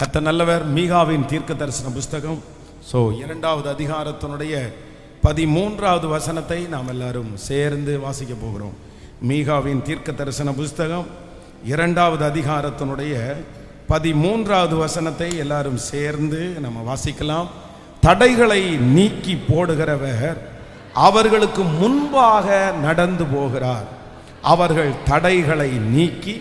கர்த்தர் நல்லவர். மீகாவின் தீர்க்க தரிசன புஸ்தகம் இரண்டாவது அதிகாரத்தினுடைய 13வது வசனத்தை நாம் எல்லாரும் சேர்ந்து வாசிக்க போகிறோம். மீகாவின் தீர்க்க தரிசன புஸ்தகம் 2வது அதிகாரத்தினுடைய 13வது வசனத்தை எல்லாரும் சேர்ந்து நம்ம வாசிக்கலாம். தடைகளை நீக்கி போடுகிறவர் அவர்களுக்கு முன்பாக நடந்து போகிறார். அவர்கள் தடைகளை நீக்கி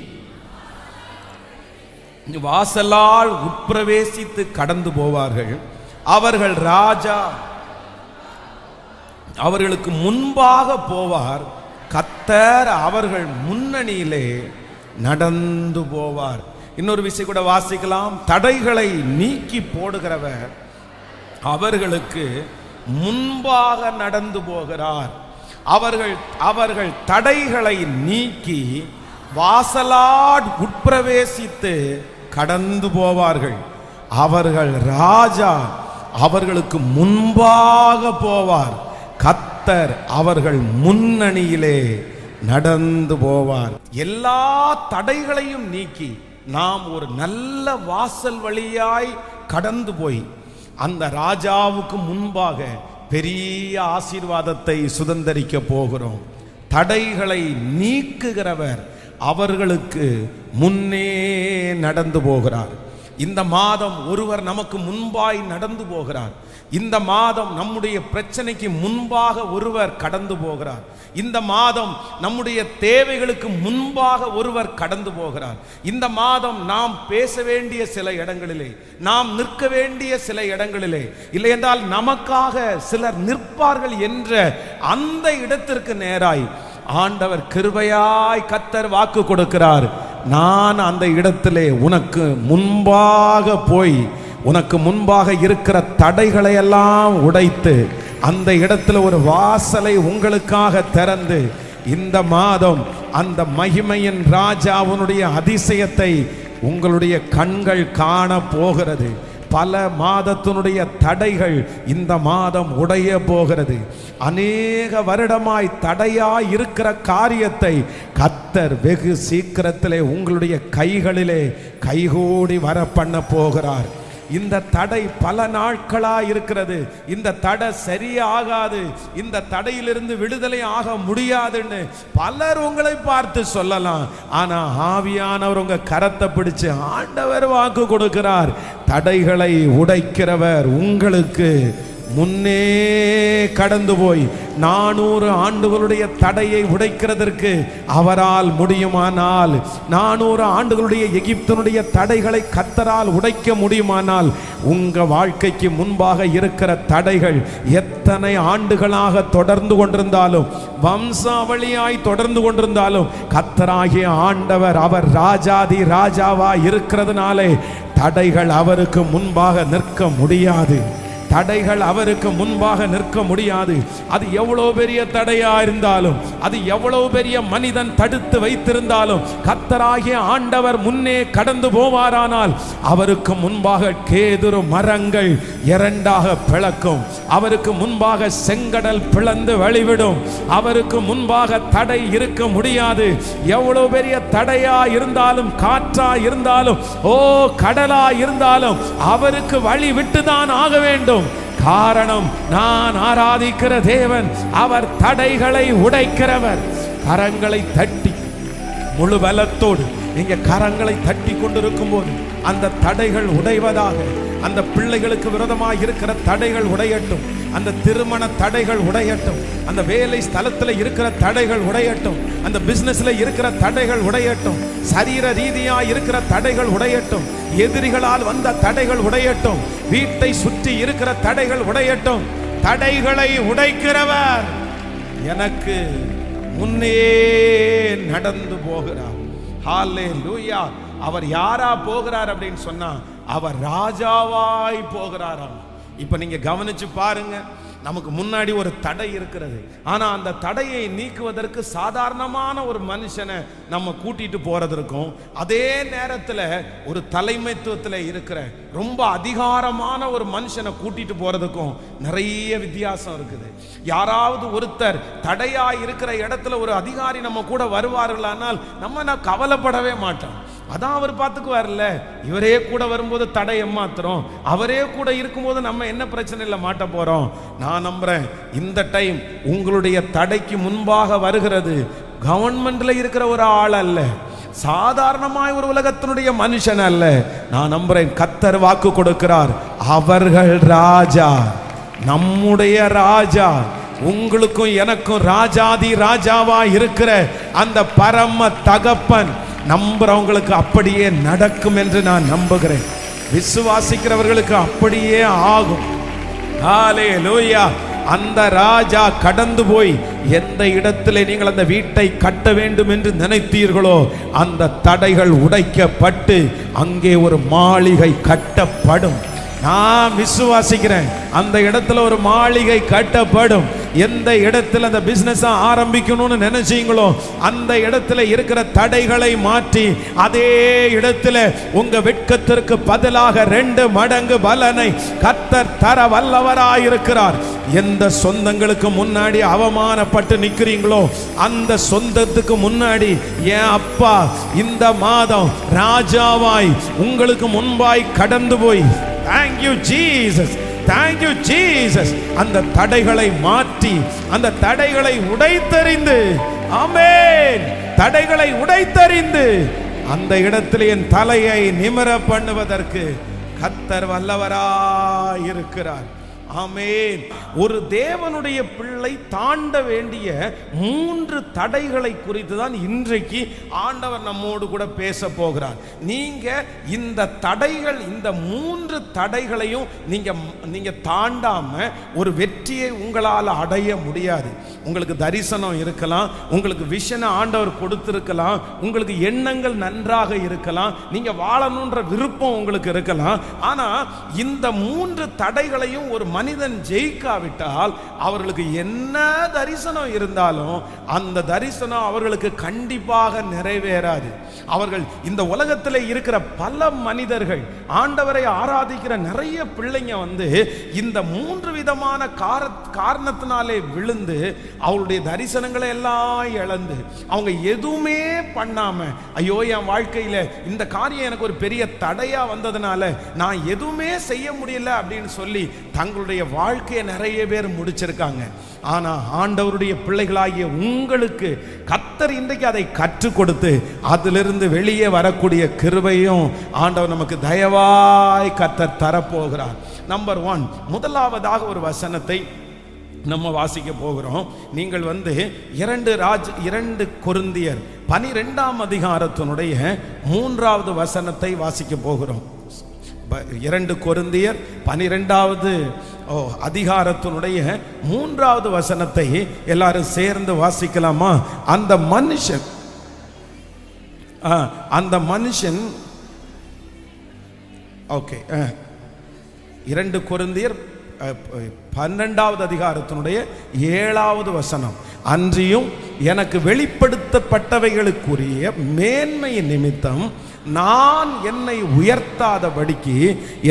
வாசலால் உட்பிரவேசித்து கடந்து போவார்கள். அவர்கள் ராஜா அவர்களுக்கு முன்பாக போவார். கர்த்தர் அவர்கள் முன்னணியிலே நடந்து போவார். இன்னொரு விஷயம் கூட வாசிக்கலாம். தடைகளை நீக்கி போடுகிறவர் அவர்களுக்கு முன்பாக நடந்து போகிறார். அவர்கள் தடைகளை நீக்கி வாசலால் உட்பிரவேசித்து கடந்து போவார்கள். அவர்கள் ராஜா அவர்களுக்கு முன்பாக போவார். கர்த்தர் அவர்கள் முன்னணியிலே நடந்து போவார். எல்லா தடைகளையும் நீக்கி நாம் ஒரு நல்ல வாசல் வழியாய் கடந்து போய் அந்த ராஜாவுக்கு முன்பாக பெரிய ஆசீர்வாதத்தை சுதந்தரிக்க போகிறோம். தடைகளை நீக்குகிறவர் அவர்களுக்கு முன்னே நடந்து போகிறார். இந்த மாதம் ஒருவர் நமக்கு முன்பாய் நடந்து போகிறார். இந்த மாதம் நம்முடைய பிரச்சனைக்கு முன்பாக ஒருவர் கடந்து போகிறார். இந்த மாதம் நம்முடைய தேவைகளுக்கு முன்பாக ஒருவர் கடந்து போகிறார். இந்த மாதம் நாம் பேச வேண்டிய சில இடங்களிலே, நாம் நிற்க வேண்டிய சில இடங்களிலே, இல்லை என்றால் நமக்காக சிலர் நிற்பார்கள் என்ற அந்த இடத்திற்கு நேராய் ஆண்டவர் கிருபையாய் கர்த்தர் வாக்கு கொடுக்கிறார். நான் அந்த இடத்திலே உனக்கு முன்பாக போய் உனக்கு முன்பாக இருக்கிற தடைகளை எல்லாம் உடைத்து அந்த இடத்துல ஒரு வாசலை உங்களுக்காக திறந்து இந்த மாதம் அந்த மகிமையின் ராஜாவுடைய அதிசயத்தை உங்களுடைய கண்கள் காண போகிறது. பல மாதத்தினுடைய தடைகள் இந்த மாதம் உடைய போகிறது. அநேக வருடமாய் தடையாய் இருக்கிற காரியத்தை கர்த்தர் வெகு சீக்கிரத்திலே உங்களுடைய கைகளிலே கைகூடி வர பண்ண போகிறார். இந்த தடை பல நாட்களா இருக்கிறது. இந்த தடை சரியாகாது, இந்த தடையிலிருந்து விடுதலை ஆக முடியாதுன்னு பலர் உங்களை பார்த்து சொல்லலாம். ஆனா ஆவியானவர் உங்க கரத்தை பிடிச்சு ஆண்டவர் வாக்கு கொடுக்கிறார். தடைகளை உடைக்கிறவர் உங்களுக்கு முன்னே கடந்து போய் 400 ஆண்டுகளுடைய தடையை உடைக்கிறதற்கு அவரால் முடியுமானால், 400 ஆண்டுகளுடைய எகிப்தினுடைய தடைகளை கர்த்தரால் உடைக்க முடியுமானால், உங்க வாழ்க்கைக்கு முன்பாக இருக்கிற தடைகள் எத்தனை ஆண்டுகளாக தொடர்ந்து கொண்டிருந்தாலும், வம்சாவளியாய் தொடர்ந்து கொண்டிருந்தாலும், கர்த்தராகிய ஆண்டவர் அவர் ராஜாதி ராஜாவா இருக்கிறதுனாலே தடைகள் அவருக்கு முன்பாக நிற்க முடியாது. தடைகள் அவருக்கு முன்பாக நிற்க முடியாது. அது எவ்வளவு பெரிய தடையா இருந்தாலும், அது எவ்வளவு பெரிய மனிதன் தடுத்து வைத்திருந்தாலும், கர்த்தராகிய ஆண்டவர் முன்னே கடந்து போவாரானால் அவருக்கு முன்பாக கேதுரு மரங்கள் இரண்டாக பிளக்கும். அவருக்கு முன்பாக செங்கடல் பிளந்து வழிவிடும். அவருக்கு முன்பாக தடை இருக்க முடியாது. எவ்வளவு பெரிய தடையா இருந்தாலும், காற்றா இருந்தாலும், கடலா இருந்தாலும் அவருக்கு வழி விட்டுதான் ஆக வேண்டும். காரணம், நான் ஆராதிக்கிற தேவன் அவர் தடைகளை உடைக்கிறவர். கரங்களை தட்டி முழு பலத்தோடு நீங்க கரங்களை தட்டி கொண்டிருக்கும் போது அந்த தடைகள் உடைவதாக. அந்த பிள்ளைகளுக்கு விரோதமாக இருக்கிற தடைகள் உடையட்டும். அந்த திருமண தடைகள் உடையட்டும். அந்த வேலை ஸ்தலத்தில் இருக்கிற தடைகள் உடையட்டும். அந்த பிசினஸ்ல இருக்கிற தடைகள் உடையட்டும். சரீர ரீதியா இருக்கிற தடைகள் உடையட்டும். எதிரிகளால் வந்த தடைகள் உடையட்டும். வீட்டை சுற்றி இருக்கிற தடைகள் உடையட்டும். தடைகளை உடைக்கிறவர் எனக்கு முன்னே நடந்து போகிறார். ஹல்லேலூயா. அவர் யாரா போகிறார் அப்படின்னு சொன்னா அவர் ராஜாவாய் போகிறாராம். இப்ப நீங்க கவனிச்சு பாருங்க. நமக்கு முன்னாடி ஒரு தடை இருக்கிறது. ஆனா அந்த தடையை நீக்குவதற்கு சாதாரணமான ஒரு மனுஷனை நம்ம கூட்டிட்டு போறதற்கும், அதே நேரத்தில் ஒரு தலைமைத்துவத்தில் இருக்கிற ரொம்ப அதிகாரமான ஒரு மனுஷனை கூட்டிட்டு போறதுக்கும் நிறைய வித்தியாசம் இருக்குது. யாராவது ஒருத்தர் தடையா இருக்கிற இடத்துல ஒரு அதிகாரி நம்ம கூட வருவார்களானால் நம்ம கவலைப்படவே மாட்டோம். அதான் அவர் பார்த்துக்குவார்ல. இவரே கூட வரும்போது தடை ஏமாத்துறோம், அவரே கூட இருக்கும்போது நம்ம என்ன பிரச்சனையில் மாட்ட போறோம். நான் நம்புறேன் இந்த டைம் உங்களுடைய தடைக்கு முன்பாக வருகிறது கவர்மெண்ட்ல இருக்கிற ஒரு ஆள் அல்ல, சாதாரணமாய் ஒரு உலகத்தினுடைய மனுஷன் அல்ல. நான் நம்புறேன் கர்த்தர் வாக்கு கொடுக்கிறார், அவர்கள் ராஜா, நம்முடைய ராஜா, உங்களுக்கும் எனக்கும் ராஜாதி ராஜாவா இருக்கிற அந்த பரம தகப்பன் நம்புறவங்களுக்கு அப்படியே நடக்கும் என்று நான் நம்புகிறேன். விசுவாசிக்கிறவர்களுக்கு அப்படியே ஆகும். ஹல்லேலூயா. அந்த ராஜா கடந்து போய் எந்த இடத்திலே நீங்கள் அந்த வீட்டை கட்ட வேண்டும் என்று நினைத்தீர்களோ அந்த தடைகள் உடைக்கப்பட்டு அங்கே ஒரு மாளிகை கட்டப்படும். நான் விசுவாசிக்கிறேன் அந்த இடத்துல ஒரு மாளிகை கட்டப்படும். எந்த இடத்துல அந்த பிசினஸ் ஆரம்பிக்கணும்னு நினைச்சீங்களோ அந்த இடத்துல இருக்கிற தடைகளை மாற்றி அதே இடத்துல உங்க வெட்கத்திற்கு பதிலாக 2 மடங்கு பலனை கர்த்தர் தர வல்லவராயிருக்கிறார். எந்த சொந்தங்களுக்கு முன்னாடி அவமானப்பட்டு நிக்கிறீங்களோ அந்த சொந்தத்துக்கு முன்னாடி என் அப்பா இந்த மாதம் ராஜாவாய் உங்களுக்கு முன்பாய் கடந்து போய், thank you Jesus, thank you Jesus, அந்த தடைகளை மாற்றி அந்த தடைகளை உடைத்தறிந்து, ஆமென், தடைகளை உடைத்தறிந்து அந்த இடத்தில் என் தலையை நிமிர பண்ணுவதற்கு கர்த்தர் வல்லவராய் இருக்கிறார். ஆமென். ஒரு தேவனுடைய பிள்ளை தாண்ட வேண்டிய 3 தடைகளை குறித்து தான் இன்றைக்கு ஆண்டவர் நம்மோடு கூட பேச போகிறார். நீங்க இந்த தடைகள், இந்த 3 தடைகளையும் நீங்க தாண்டாம ஒரு வெற்றியை உங்களால் அடைய முடியாது. உங்களுக்கு தரிசனம் இருக்கலாம், உங்களுக்கு விஷனை ஆண்டவர் கொடுத்திருக்கலாம், உங்களுக்கு எண்ணங்கள் நன்றாக இருக்கலாம், நீங்க வாழணுன்ற விருப்பம் உங்களுக்கு இருக்கலாம். ஆனா இந்த 3 தடைகளையும் ஒரு மனிதன் ஜெயிக்காவிட்டால் அவர்களுக்கு என்ன தரிசனம் இருந்தாலும் அந்த தரிசனம் அவர்களுக்கு கண்டிப்பாக நிறைவேறாது. அவர்கள் இந்த உலகத்தில் இருக்கிற பல மனிதர்கள், ஆண்டவரை ஆராதிக்கிற நிறைய பிள்ளைங்க இந்த 3 விதமான காரணத்தினாலே விழுந்து அவருடைய தரிசனங்களை எல்லாம் இழந்து அவங்க எதுவுமே பண்ணாம, ஐயோ என் வாழ்க்கையில இந்த காரியம் எனக்கு ஒரு பெரிய தடையா வந்ததுனால நான் எதுவுமே செய்ய முடியல அப்படின்னு சொல்லி தங்களுடைய வாழ்க்கையை நிறைய பேர் முடிச்சிருக்காங்க. ஆனா ஆண்டவருடைய பிள்ளைகளாகிய உங்களுக்கு கர்த்தர் இன்றைக்கு அதை கற்றுக் கொடுத்து அதிலிருந்து வெளியே வரக்கூடிய கிருபையும் ஆண்டவர் நமக்கு தயவாய் கர்த்தர் தரப்போகிறார். நம்பர் 1, முதலாவதாக ஒரு வசனத்தை நம்ம வாசிக்க போகிறோம். நீங்கள் 2 கொரிந்தியர் 12ஆம் அதிகாரத்தினுடைய 3வது வசனத்தை வாசிக்க போகிறோம். 2 கொரிந்தியர் 12வது அதிகாரத்தினுடைய 3வது வசனத்தை எல்லாரும் சேர்ந்து வாசிக்கலாமா? அந்த மனுஷன் ஓகே, 2 கொரிந்தியர் 12வது அதிகாரத்தினுடைய 7வது வசனம். அன்றியும் எனக்கு வெளிப்படுத்தப்பட்டவைகளுக்குரிய மேன்மையின் நிமித்தம் நான் என்னை உயர்த்தாதபடிக்கு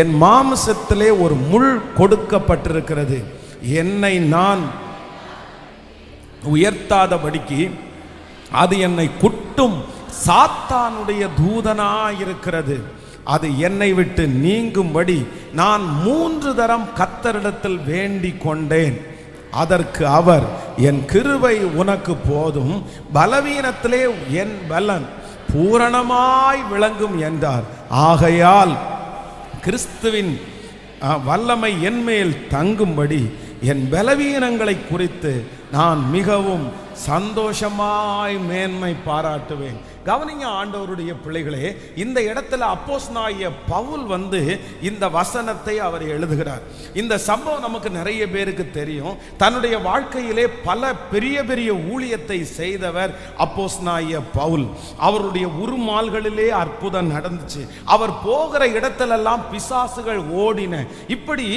என் மாம்சத்திலே ஒரு முள் கொடுக்கப்பட்டிருக்கிறது. என்னை நான் உயர்த்தாதபடிக்கு அது என்னை குட்டும் சாத்தானுடைய தூதனாயிருக்கிறது. அது என்னை விட்டு நீங்கும்படி நான் 3 தரம் கர்த்தரிடத்தில் வேண்டிக் கொண்டேன். அதற்கு அவர், என் கிருபை உனக்கு போதும், பலவீனத்திலே என் பலன் பூரணமாய் விளங்கும் என்றார். ஆகையால் கிறிஸ்துவின் வல்லமை என்மேல் தங்கும்படி என் பலவீனங்களை குறித்து நான் மிகவும் சந்தோஷமாய் மேன்மை பாராட்டுவேன். கவனிங்க ஆண்டவருடைய பிள்ளைகளே, இந்த இடத்துல அப்போஸ்தலனாகிய பவுல் இந்த வசனத்தை அவர் எழுதுகிறார். இந்த சம்பவம் நமக்கு நிறைய பேருக்கு தெரியும். தன்னுடைய வாழ்க்கையிலே பல பெரிய பெரிய ஊழியத்தை செய்தவர் அப்போஸ்தலனாகிய பவுல். அவருடைய உருமால்களிலே அற்புதம் நடந்துச்சு. அவர் போகிற இடத்திலெல்லாம் பிசாசுகள் ஓடின. இப்படி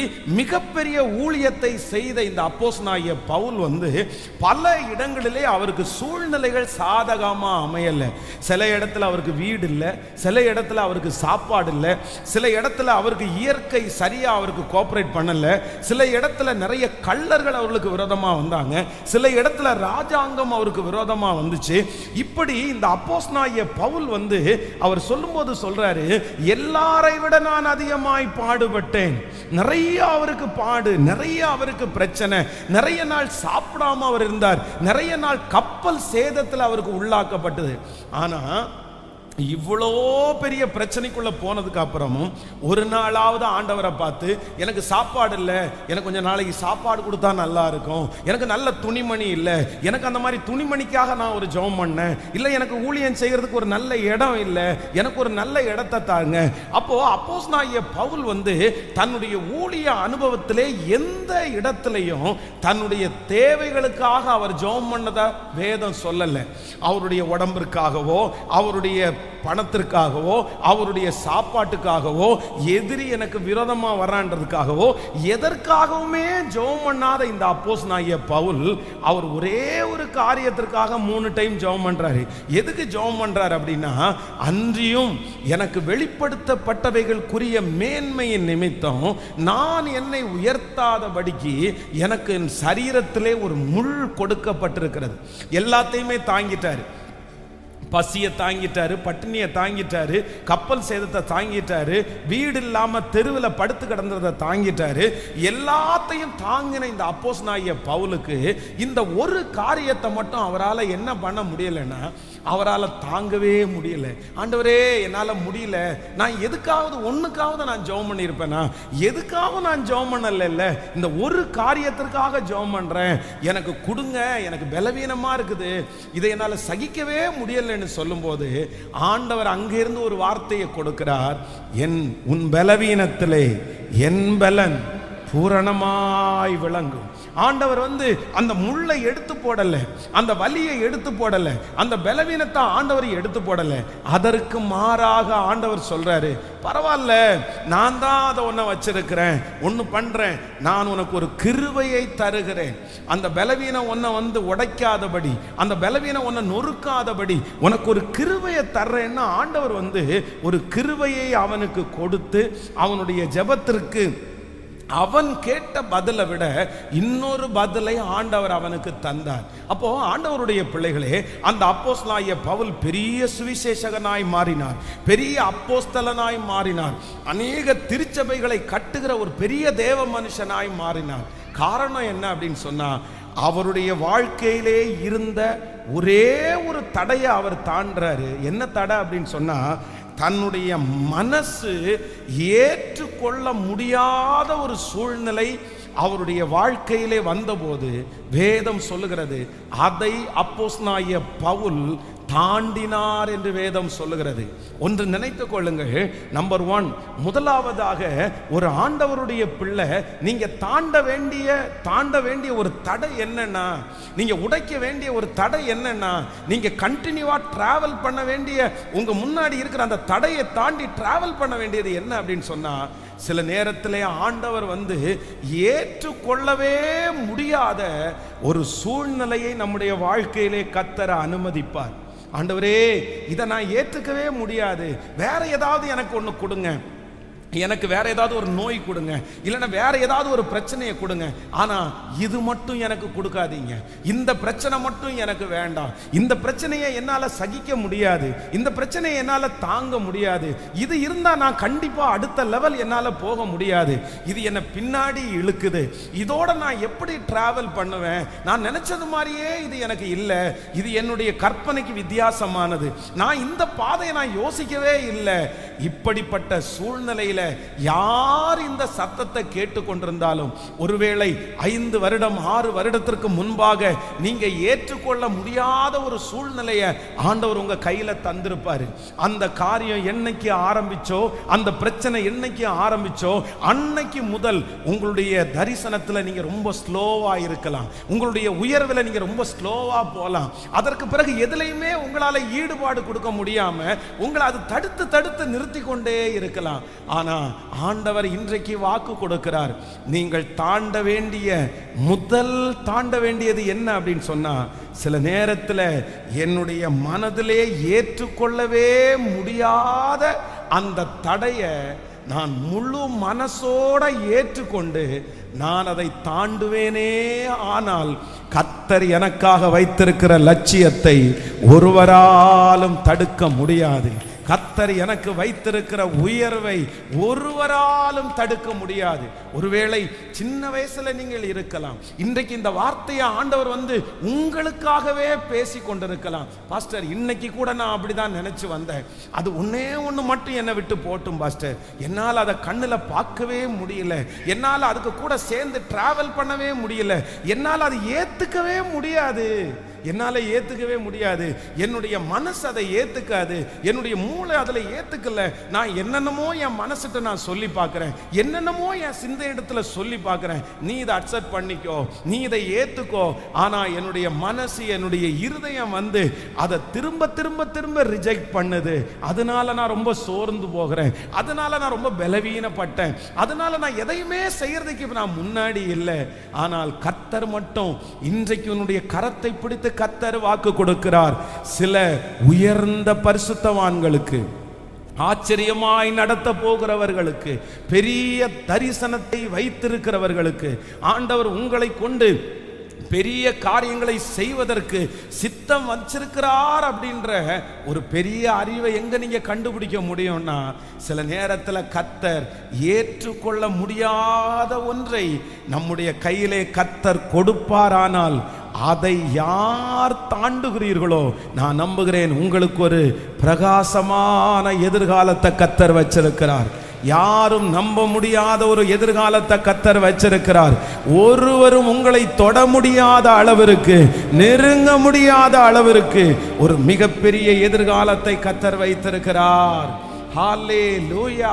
மிகப்பெரிய ஊழியத்தை செய்த இந்த அப்போஸ்தலனாகிய பவுல் பல இடங்களிலே அவருக்கு சூழ்நிலைகள் சாதகமா அமையல. சில இடத்துல அவருக்கு வீடு இல்லை, சில இடத்துல அவருக்கு சாப்பாடு இல்லை, சில இடத்துல அவருக்கு இயற்கை சரியா அவருக்கு கோஆபரேட் பண்ணல, சில இடத்துல நிறைய கள்ளர்கள் அவர்களுக்கு விரோதமா வந்தாங்க, சில இடத்துல ராஜாங்கம் அவருக்கு விரோதமா வந்துச்சு. இப்படி இந்த அப்போஸ்தலனாகிய பவுல் அவர் சொல்லும்போது சொல்றாரு, எல்லாரை விட நான் அதிகமாய் பாடுபட்டேன். நிறைய அவருக்கு பாடு, நிறைய அவருக்கு பிரச்சனை, நிறைய நாள் சாப்பிடாம அவர் இருந்தார், நிறைய நாள் கப்பல் சேதத்தில் அவருக்கு உள்ளாக்கப்பட்டது. ஆனா இவ்வளோ பெரிய பிரச்சனைக்குள்ள போனதுக்கு அப்புறமும் ஒரு நாளாவது ஆண்டவரை பார்த்து, எனக்கு சாப்பாடு இல்லை, எனக்கு கொஞ்சம் நாளைக்கு சாப்பாடு கொடுத்தா நல்லா இருக்கும், எனக்கு நல்ல துணிமணி இல்லை, எனக்கு அந்த மாதிரி துணிமணிக்காக நான் ஒரு ஜெபம் பண்ணேன், இல்லை எனக்கு ஊழியம் செய்யறதுக்கு ஒரு நல்ல இடம் இல்லை, எனக்கு ஒரு நல்ல இடத்தை தாங்க. அப்போ அப்போஸ்தலனாகிய பவுல் தன்னுடைய ஊழிய அனுபவத்திலே எந்த இடத்திலையும் தன்னுடைய தேவைகளுக்காக அவர் ஜெபம் பண்ணதா வேதம் சொல்லல. அவருடைய உடம்பிற்காகவோ, அவருடைய பணத்திற்காகவோ, அவருடைய சாப்பாட்டுக்காகவோ, எதிரி எனக்கு விரோதமா வரான்றதுக்காகவோ, எதற்காகவுமே ஜெபம் பண்ணாத இந்த அப்போஸ்தலனாகிய பவுல் அவர் ஒரே ஒரு காரியத்திற்காக 3 டைம் ஜெபம் பண்றாரு. எதுக்கு ஜெபம் பண்றாரு அப்படின்னா, அன்றியும் எனக்கு வெளிப்படுத்தப்பட்டவைகளுக்குரிய மேன்மையின் நிமித்தம் நான் என்னை உயர்த்தாதபடிக்கு எனக்கு என் சரீரத்திலே ஒரு முள் கொடுக்கப்பட்டிருக்கிறது. எல்லாத்தையுமே தாங்கிட்டாரு. பசியை தாங்கிட்டாரு, பட்டினியை தாங்கிட்டாரு, கப்பல் சேதத்தை தாங்கிட்டாரு, வீடு இல்லாம தெருவில் படுத்து கிடந்ததை தாங்கிட்டாரு. எல்லாத்தையும் தாங்கின இந்த அப்போஸ்தலனாகிய பவுலுக்கு இந்த ஒரு காரியத்தை மட்டும் அவரால் என்ன பண்ண முடியலன்னா, அவரால் தாங்கவே முடியல. ஆண்டவரே என்னால் முடியல, நான் எதுக்காவது ஒன்றுக்காவது நான் ஜெபம் பண்ணியிருப்பேனா, எதுக்காவது நான் ஜெபம் பண்ணல, இந்த ஒரு காரியத்திற்காக ஜெபம் பண்ணுறேன், எனக்கு கொடுங்க, எனக்கு பலவீனமாக இருக்குது, இதை என்னால் சகிக்கவே முடியல சொல்லும்போது ஆண்டவர் அங்கிருந்து ஒரு வார்த்தையை கொடுக்கிறார், உன் பலவீனத்திலே என் பலன் பூரணமாய் விளங்கும். ஆண்டவர் அந்த முள்ளை எடுத்து போடல, அந்த வலியை எடுத்து போடல, அந்த பலவீனத்தை ஆண்டவர் எடுத்து போடல. அதற்கு மாறாக ஆண்டவர் சொல்றாரு, பரவாயில்ல, நான் தான் அதை ஒன்ன வச்சிருக்கிறேன், ஒன்று பண்றேன், நான் உனக்கு ஒரு கிருபையை தருகிறேன். அந்த பலவீனம் ஒன்ன உடைக்காதபடி, அந்த பலவீனம் ஒன்ன நொறுக்காதபடி உனக்கு ஒரு கிருபையை தர்றேன்னா ஆண்டவர் ஒரு கிருபையை அவனுக்கு கொடுத்து அவனுடைய ஜெபத்திற்கு அவன் கேட்ட பதிலை விட இன்னொரு பதிலை ஆண்டவர் அவனுக்கு தந்தார். அப்போ ஆண்டவருடைய பிள்ளைகளே, அந்த அப்போஸ்தலனாகிய பவுல் பெரிய சுவிசேஷகனாய் மாறினார், பெரிய அப்போஸ்தலனாய் மாறினார், அநேக திருச்சபைகளை கட்டுகிற ஒரு பெரிய தேவ மனுஷனாய் மாறினார். காரணம் என்ன அப்படின்னு சொன்னா, அவருடைய வாழ்க்கையிலே இருந்த ஒரே ஒரு தடையை அவர் தாண்டாரு. என்ன தடை அப்படின்னு சொன்னா, தன்னுடைய மனசு ஏற்றுக்கொள்ள முடியாத ஒரு சூழ்நிலை அவருடைய வாழ்க்கையிலே வந்தபோது வேதம் சொல்லுகிறது, அதை அப்போஸ்தலனாகிய பவுல் தாண்டினார் என்று வேதம் சொல்லுகிறது. ஒன்று நினைத்துக் கொள்ளுங்கள், நம்பர் 1, முதலாவதாக ஒரு ஆண்டவருடைய பிள்ளை நீங்க தாண்ட வேண்டிய ஒரு தடை என்னன்னா, நீங்க உடைக்க வேண்டிய ஒரு தடை என்னன்னா, நீங்க கண்டினியூவா டிராவல் பண்ண வேண்டிய, உங்க முன்னாடி இருக்கிற அந்த தடையை தாண்டி டிராவல் பண்ண வேண்டியது என்ன அப்படின்னு சொன்னா, சில நேரத்திலே ஆண்டவர் ஏற்றுக்கொள்ளவே முடியாத ஒரு சூழ்நிலையை நம்முடைய வாழ்க்கையிலே கர்த்தர் அனுமதிப்பார். ஆண்டவரே, இதை நான் ஏற்றுக்கவே முடியாது, வேற ஏதாவது எனக்கு ஒன்று கொடுங்க, எனக்கு வேற ஏதாவது ஒரு நோய் கொடுங்க, இல்லைன்னா வேற ஏதாவது ஒரு பிரச்சனையை கொடுங்க, ஆனா இது மட்டும் எனக்கு கொடுக்காதீங்க, இந்த பிரச்சனை மட்டும் எனக்கு வேண்டாம், இந்த பிரச்சனையை என்னால சகிக்க முடியாது, இந்த பிரச்சனையை என்னால தாங்க முடியாது, இது இருந்தா நான் கண்டிப்பா அடுத்த லெவல் என்னால போக முடியாது, இது என்ன பின்னாடி இழுக்குது, இதோட நான் எப்படி டிராவல் பண்ணுவேன், நான் நினைச்சது மாதிரியே இது எனக்கு இல்லை, இது என்னுடைய கற்பனைக்கு வித்தியாசமானது, நான் இந்த பாதையை நான் யோசிக்கவே இல்லை. இப்படிப்பட்ட சூழ்நிலையில் யார் இந்த சத்தத்தை கேட்டுக்கொண்டிருந்தாலும், ஒருவேளை 5 வருடம் 6 வருடத்திற்கு முன்பாக நீங்க ஏற்றுக்கொள்ள முடியாத ஒரு சூழ்நிலையை ஆண்டவர் உங்க கையில தந்திருப்பாரு. அந்த காரியம் என்னைக்கு ஆரம்பிச்சோ, அந்த பிரச்சனை என்னைக்கு ஆரம்பிச்சோ, அன்னைக்கு முதல் உங்களுடைய தரிசனத்தில் நீங்க ரொம்ப ஸ்லோவா இருக்கலாம், உங்களுடைய உயர்வில் நீங்க ரொம்ப ஸ்லோவா போலாம். அதற்கு பிறகு எதுலையுமே உங்களால ஈடுபாடு கொடுக்க முடியாம உங்களை அது தடுத்து நிறுத்தி கொண்டே இருக்கலாம். ஆனா ஆண்டவர் இன்றைக்கு வாக்கு கொடுக்கிறார், நீங்கள் தாண்ட வேண்டியது என்ன அப்படின்னு சொன்னா, சில நேரத்தில் என்னுடைய மனதிலே ஏற்றுக்கொள்ளவே முடியாத அந்த தடையை நான் முழு மனசோட ஏற்றுக்கொண்டு நான் அதை தாண்டுவேனே. ஆனால் கர்த்தர் எனக்காக வைத்திருக்கிற லட்சியத்தை ஒருவராலும் தடுக்க முடியாது. கர்த்தர் எனக்கு வைத்திருக்கிற உயர்வை ஒருவராலும் தடுக்க முடியாது. ஒருவேளை சின்ன வயசுல நீங்கள் இருக்கலாம், இன்றைக்கு இந்த வார்த்தையை ஆண்டவர் உங்களுக்காகவே பேசி கொண்டிருக்கலாம். பாஸ்டர், இன்னைக்கு கூட நான் அப்படிதான் நினைச்சு வந்தேன், அது ஒண்ணு மட்டும் என்னை விட்டு போட்டும் பாஸ்டர், என்னால் அதை கண்ணில் பார்க்கவே முடியல, என்னால் அதுக்கு கூட சேர்ந்து டிராவல் பண்ணவே முடியல, என்னால் அதை ஏத்துக்கவே முடியாது, என்னுடைய மனசு அதை ஏத்துக்காது, என்னுடைய மூளை அதில் ஏத்துக்கல. நான் என்னென்னமோ என் மனசுட்டு நான் சொல்லி பார்க்கிறேன், என்னென்னமோ என் சிந்தை இடத்துல சொல்லி பார்க்கிறேன், நீ இதை அக்செப்ட் பண்ணிக்கோ, நீ இதை ஏத்துக்கோ. ஆனா என்னுடைய மனசு, என்னுடைய இருதயம் அதை திரும்ப திரும்ப திரும்ப ரிஜெக்ட் பண்ணுது. அதனால நான் ரொம்ப சோர்ந்து போகிறேன், அதனால நான் ரொம்ப பலவீனப்பட்டேன், அதனால நான் எதையுமே செய்யறதுக்கு நான் முன்னாடி இல்லை. ஆனால் கர்த்தர் மட்டும் இன்றைக்கு உன்னுடைய கரத்தை பிடித்து கர்த்தர் வாக்கு கொடுக்கிறார். சில உயர்ந்த பரிசுத்தவான்களுக்கு, ஆச்சரியமாய் நடத்த போகிறவர்களுக்கு, பெரிய தரிசனத்தை வைத்திருக்கிறவர்களுக்கு ஆண்டவர் உங்களை கொண்டு பெரிய காரியங்களை செய்வதற்கு சித்தம் வச்சிருக்கிறார் அப்படின்ற ஒரு பெரிய அறிவை எங்க நீங்க கண்டுபிடிக்க முடியும்னா, சில நேரத்தில் கர்த்தர் ஏற்றுக்கொள்ள முடியாத ஒன்றை நம்முடைய கையிலே கர்த்தர் கொடுப்பாரானால் அதை யார் தாண்டுகிறீர்களோ, நான் நம்புகிறேன் உங்களுக்கு ஒரு பிரகாசமான எதிர்காலத்தை கர்த்தர் வச்சிருக்கிறார். யாரும் நம்ப முடியாத ஒரு எதிர்காலத்தை கர்த்தர் வச்சிருக்கிறார். ஒருவரும் உங்களை தொட முடியாத அளவிற்கு, நெருங்க முடியாத அளவிற்கு ஒரு மிகப்பெரிய எதிர்காலத்தை கர்த்தர் வைத்திருக்கிறார். ஹல்லேலூயா!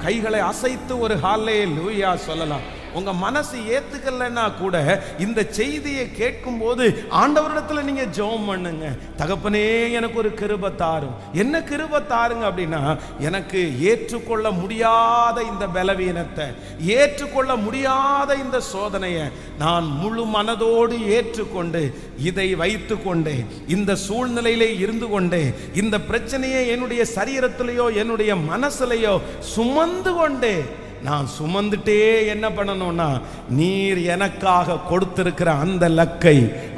கைகளை அசைத்து ஒரு ஹல்லேலூயா சொல்லலாம். உங்க மனசு ஏத்துக்கலன்னா கூட இந்த செய்தியை கேட்கும் போது ஆண்டவரிடத்துல நீங்க ஜெபம் பண்ணுங்க. தகப்பனே, எனக்கு ஒரு கிருபை தாரும். என்ன கிருபை தாருங்க அப்படின்னா, எனக்கு ஏற்றுக்கொள்ள முடியாத இந்த பலவீனத்தை, ஏற்றுக்கொள்ள முடியாத இந்த சோதனையை நான் முழு மனதோடு ஏற்றுக்கொண்டு இதை வைத்து கொண்டே, இந்த சூழ்நிலையிலே இருந்து கொண்டே, இந்த பிரச்சனையை என்னுடைய சரீரத்திலேயோ என்னுடைய மனசுலையோ சுமந்து கொண்டே, நான் சுமந்துட்டே என்ன பண்ணணும்னா, நீர் எனக்காக கொடுத்திருக்கிற அந்த லக்கை,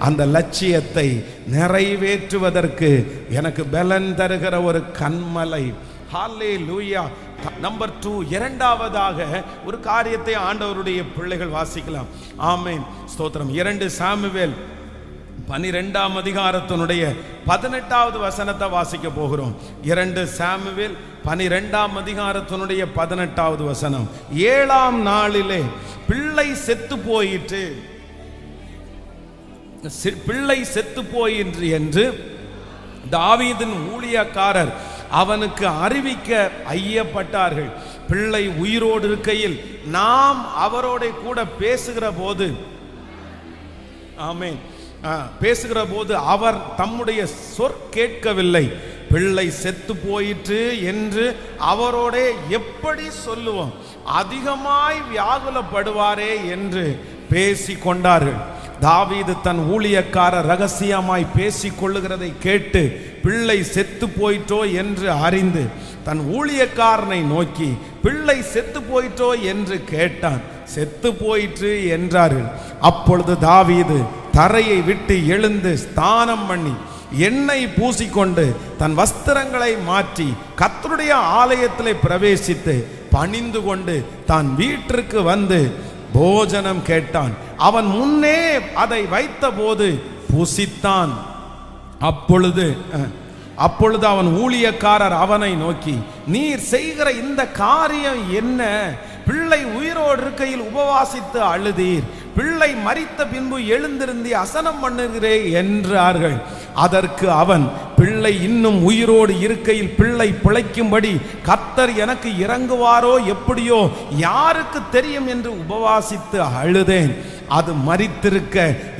அந்த லட்சியத்தை நிறைவேற்றுவதற்கு எனக்கு பலன் தருகிற ஒரு கன்மலை. ஹல்லேலூயா! நம்பர் 2, இரண்டாவதாக ஒரு காரியத்தை ஆண்டவருடைய பிள்ளைகள் வாசிக்கலாம். ஆமென், ஸ்தோத்திரம். 2 சாமுவேல் 12ஆம் அதிகாரத்தினுடைய 18வது வசனத்தை வாசிக்க போகிறோம். 2 சாமுவேல் 12ஆம் அதிகாரத்தினுடைய 18வது வசனம். 7ஆம் நாளிலே பிள்ளை செத்து போயிற்று என்று தாவீதின் ஊழியக்காரர் அவனுக்கு அறிவிக்க ஐயப்பட்டார்கள். பிள்ளை உயிரோடு இருக்கையில் நாம் அவரோட கூட பேசுகிற போது, ஆமென், பேசுகிற போது அவர் தம்முடைய சொற் கேட்கவில்லை. பிள்ளை செத்து போயிற்று என்று அவரோட எப்படி சொல்லுவோம், அதிகமாய் வியாகுலப்படுவாரே என்று பேசி கொண்டார்கள். தாவீது தன் ஊழியக்காரர் ரகசியமாய் பேசிக் கொள்ளுகிறதை கேட்டு பிள்ளை செத்து போயிட்டோ என்று அறிந்து தன் ஊழியக்காரனை நோக்கி, பிள்ளை செத்து போயிட்டோ என்று கேட்டான். செத்து போயிற்று என்றார்கள். அப்பொழுது தாவீது தரையை விட்டு எழுந்து ஸ்தானம் பண்ணி எண்ணெய் பூசிக்கொண்டு தன் வஸ்திரங்களை மாற்றி கர்த்தருடைய ஆலயத்திலே பிரவேசித்து பணிந்து கொண்டு தான் வீட்டிற்கு வந்து போஜனம் கேட்டான். அவன் முன்னே அதை வைத்த போது புசித்தான். அப்பொழுது அவன் ஊழியக்காரர் அவனை நோக்கி, நீர் செய்கிற இந்த காரியம் என்ன? பிள்ளை உயிரோடு இருக்கையில் உபவாசித்து அழுதீர், பிள்ளை மரித்த பின்பு எழுந்திருந்தி அசனம் பண்ணுகிறே என்றார்கள். அதற்கு அவன், பிள்ளை இன்னும் உயிரோடு இருக்கையில் பிள்ளை பிழைக்கும்படி கர்த்தர் எனக்கு இறங்குவாரோ எப்படியோ யாருக்கு தெரியும் என்று உபவாசித்து அழுதேன். அது மரித்திருக்க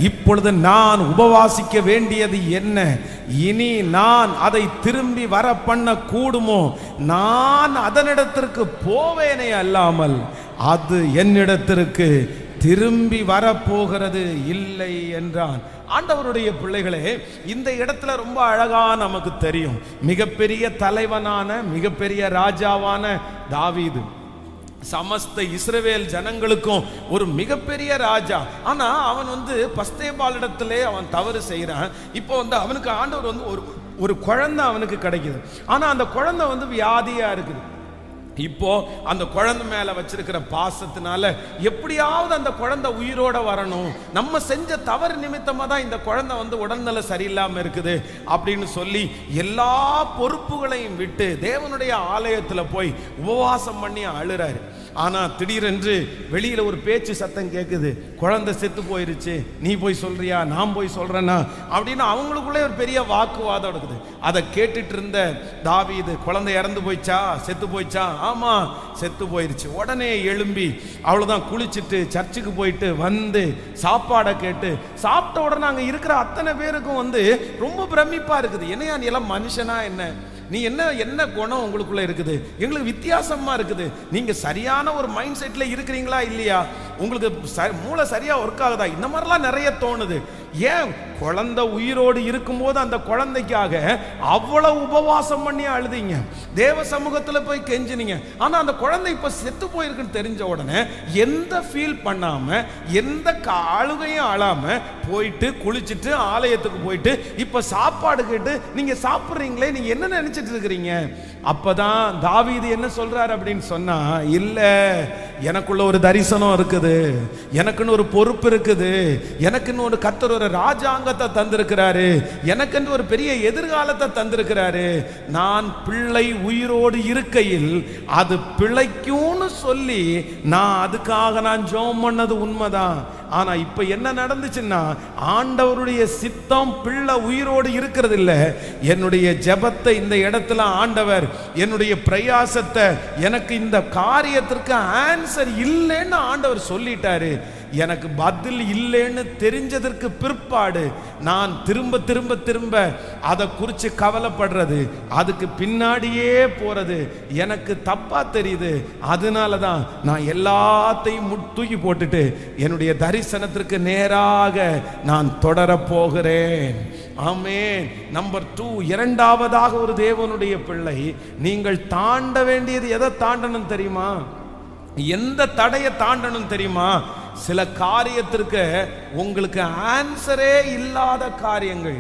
இப்பொழுது நான் உபவாசிக்க வேண்டியது என்ன? இனி நான் அதை திரும்பி வர பண்ண கூடுமோ? நான் அதனிடத்திற்கு போவேனே அல்லாமல் அது என்னிடத்திற்கு திரும்பி வரப்போகிறது இல்லை என்றான். ஆண்டவருடைய பிள்ளைகளே, இந்த இடத்துல ரொம்ப அழகா நமக்கு தெரியும், மிகப்பெரிய தலைவனான மிகப்பெரிய ராஜாவான தாவீது சமஸ்த இஸ்ரவேல் ஜனங்களுக்கும் ஒரு மிகப்பெரிய ராஜா. ஆனா அவன் பஸ்தேபாலிடத்திலே அவன் தவறு செய்யறான். இப்போ அவனுக்கு ஆண்டவர் ஒரு குழந்தை அவனுக்கு கிடைக்குது. ஆனா அந்த குழந்தை வியாதியா இருக்குது. இப்போ அந்த குழந்தை மேல வச்சிருக்கிற பாசத்தினால எப்படியாவது அந்த குழந்தை உயிரோட வரணும், நம்ம செஞ்ச தவறு நிமித்தமா தான் இந்த குழந்தை உடல்நல சரியில்லாம இருக்குது அப்படின்னு சொல்லி எல்லா பொறுப்புகளையும் விட்டு தேவனுடைய ஆலயத்துல போய் உபவாசம் பண்ணி அழுறாரு. ஆனா திடீரென்று வெளியில ஒரு பேச்சு சத்தம் கேட்குது, குழந்தை செத்து போயிருச்சு, நீ போய் சொல்றியா நான் போய் சொல்றேன்னா அப்படின்னு அவங்களுக்குள்ளே ஒரு பெரிய வாக்குவாதம் இருக்குது. அதை கேட்டுட்டு இருந்த தாவீது, குழந்தை இறந்து போயிச்சா செத்து போயிச்சா? ஆமா செத்து போயிருச்சு. உடனே எழும்பி அவ்வளவுதான் குளிச்சுட்டு சர்ச்சுக்கு போயிட்டு சாப்பாடை கேட்டு சாப்பிட்ட உடனே அங்க இருக்கிற அத்தனை பேருக்கும் ரொம்ப பிரமிப்பா இருக்குது. என்னையா நீ எல்லாம் மனுஷனா? என்ன நீ என்ன குணம் உங்களுக்குள்ள இருக்குது? எங்களுக்கு வித்தியாசமா இருக்குது. நீங்க சரியான ஒரு மைண்ட் செட்ல இருக்கிறீங்களா இல்லையா? உங்களுக்கு மூளை சரியா ஒர்க் ஆகுதா? இந்த மாதிரிலாம் நிறைய தோணுது. ஏன் குழந்தை உயிரோடு இருக்கும்போது அந்த குழந்தைக்காக அவ்வளவு உபவாசம் பண்ணி அழுதிங்க, தேவ சமூகத்துல போய் கெஞ்சினீங்க. ஆனா அந்த குழந்தை இப்ப செத்து போயிருக்குன்னு தெரிஞ்ச உடனே எந்த ஃபீல் பண்ணாம எந்த அழுகையும் அழாம போயிட்டு குளிச்சுட்டு ஆலயத்துக்கு போயிட்டு இப்ப சாப்பாடு கேட்டு நீங்க சாப்பிடுறீங்களே, நீங்க என்ன நினைச்சிட்டு இருக்கிறீங்க? அப்பதான் தாவீது என்ன சொல்றாரு அப்படின்னு சொன்னா, இல்ல எனக்குள்ள ஒரு தரிசனம் இருக்குது, எனக்குன்னு ஒரு பொறுப்பு இருக்குது, எனக்குன்னு ஒரு கர்த்தர் ஒரு ராஜாங்கத்தை தந்திருக்கிறாரு, எனக்குன்னு ஒரு பெரிய எதிர்காலத்தை தந்திருக்கிறாரு. நான் பிள்ளை உயிரோடு இருக்கையில் அது பிழைக்கும்னு சொல்லி அதுக்காக நான் ஜெபம் பண்ணது உண்மைதான். ஆனா இப்ப என்ன நடந்துச்சுன்னா, ஆண்டவருடைய சித்தம் பிள்ளை உயிரோடு இருக்கிறது இல்ல. என்னுடைய ஜெபத்தை இந்த இடத்துல ஆண்டவர், என்னுடைய பிரயாசத்தை, எனக்கு இந்த காரியத்திற்கு ஆன்சர் இல்லைன்னு ஆண்டவர் சொல்லிட்டாரு. எனக்கு பதில் இல்லைன்னு தெரிஞ்சதற்கு பிற்பாடு நான் திரும்ப திரும்ப திரும்ப அதை குறித்து கவலைப்படுறது, அதுக்கு பின்னாடியே போறது எனக்கு தப்பா தெரியுது. அதனால தான் நான் எல்லாத்தையும் தூக்கி போட்டுட்டு என்னுடைய தரிசனத்திற்கு நேராக நான் தொடர போகிறேன். ஆமென். நம்பர் 2, இரண்டாவதாக ஒரு தேவனுடைய பிள்ளை, நீங்கள் தாண்ட வேண்டியது எதை தாண்டணும் தெரியுமா? எந்த தடையை தாண்டணும் தெரியுமா? சில காரியத்திற்கு உங்களுக்கு ஆன்சரே இல்லாத காரியங்கள்,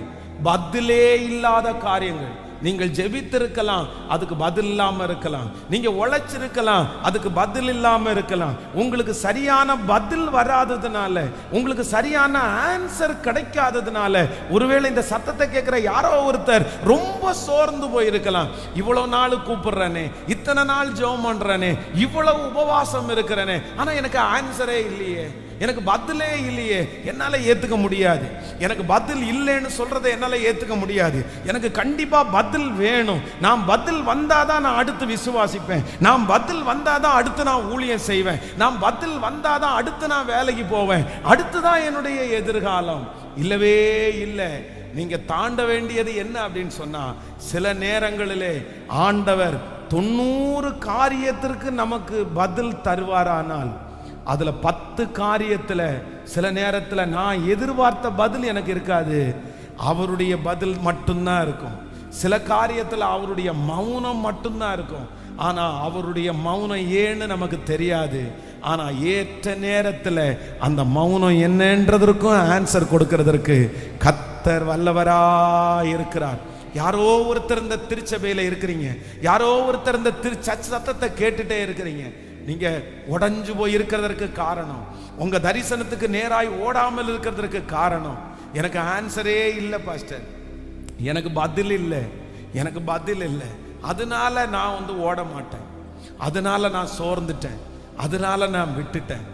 பதிலே இல்லாத காரியங்கள். நீங்கள் ஜெபித்திருக்கலாம், அதுக்கு பதில் இல்லாம இருக்கலாம். நீங்க உழைச்சிருக்கலாம், அதுக்கு பதில் இல்லாம இருக்கலாம். உங்களுக்கு சரியான பதில் வராததுனால, உங்களுக்கு சரியான ஆன்சர் கிடைக்காததுனால, ஒருவேளை இந்த சத்தத்தை கேட்கிற யாரோ ஒருத்தர் ரொம்ப சோர்ந்து போயிருக்கலாம். இவ்வளவு நாள் கூப்பிடுறேனே, இத்தனை நாள் ஜெபம் பண்றேனே, இவ்வளவு உபவாசம் இருக்கிறேனே, ஆனா எனக்கு ஆன்சரே இல்லையே, எனக்கு பதிலே இல்லையே, என்னால ஏத்துக்க முடியாது. எனக்கு பதில் இல்லைன்னு சொல்றதை என்னால ஏத்துக்க முடியாது. எனக்கு கண்டிப்பா பதில் வேணும். நான் பதில் வந்தாதான் நான் அடுத்து விசுவாசிப்பேன். நான் பதில் வந்தாதான் அடுத்து நான் ஊழியம் செய்வேன். நான் பதில் வந்தாதான் அடுத்து நான் வேலைக்கு போவேன். அடுத்துதான் என்னுடைய எதிர்காலம். இல்லவே இல்லை. நீங்க தாண்ட வேண்டியது என்ன அப்படின்னு சொன்னா, சில நேரங்களிலே ஆண்டவர் 90 காரியத்திற்கு நமக்கு பதில் தருவாரானால், அதுல 10 காரியத்துல சில நேரத்துல நான் எதிர்பார்த்த பதில் எனக்கு இருக்காது, அவருடைய பதில் மட்டும்தான் இருக்கும். சில காரியத்துல அவருடைய மௌனம் மட்டும்தான் இருக்கும். ஆனா அவருடைய மௌனம் ஏன்னு நமக்கு தெரியாது. ஆனா ஏற்ற நேரத்துல அந்த மௌனம் என்னன்றதற்கும் ஆன்சர் கொடுக்கிறதற்கு கர்த்தர் வல்லவரா இருக்கிறார். யாரோ ஒருத்தர் இந்த திருச்சபையில இருக்கிறீங்க, யாரோ ஒருத்தர் இந்த சத்தத்தை கேட்டுட்டே இருக்கிறீங்க. நீங்க உடைஞ்சு போய் இருக்கிறதற்கு காரணம், உங்க தரிசனத்துக்கு நேராய் ஓடாமல் இருக்கிறதற்கு காரணம், எனக்கு ஆன்சரே இல்லை பாஸ்டர், எனக்கு பதில் இல்லை, எனக்கு பதில் இல்லை, அதனால நான் ஓட மாட்டேன், அதனால நான் சோர்ந்துட்டேன், அதனால நான் விட்டுட்டேன்.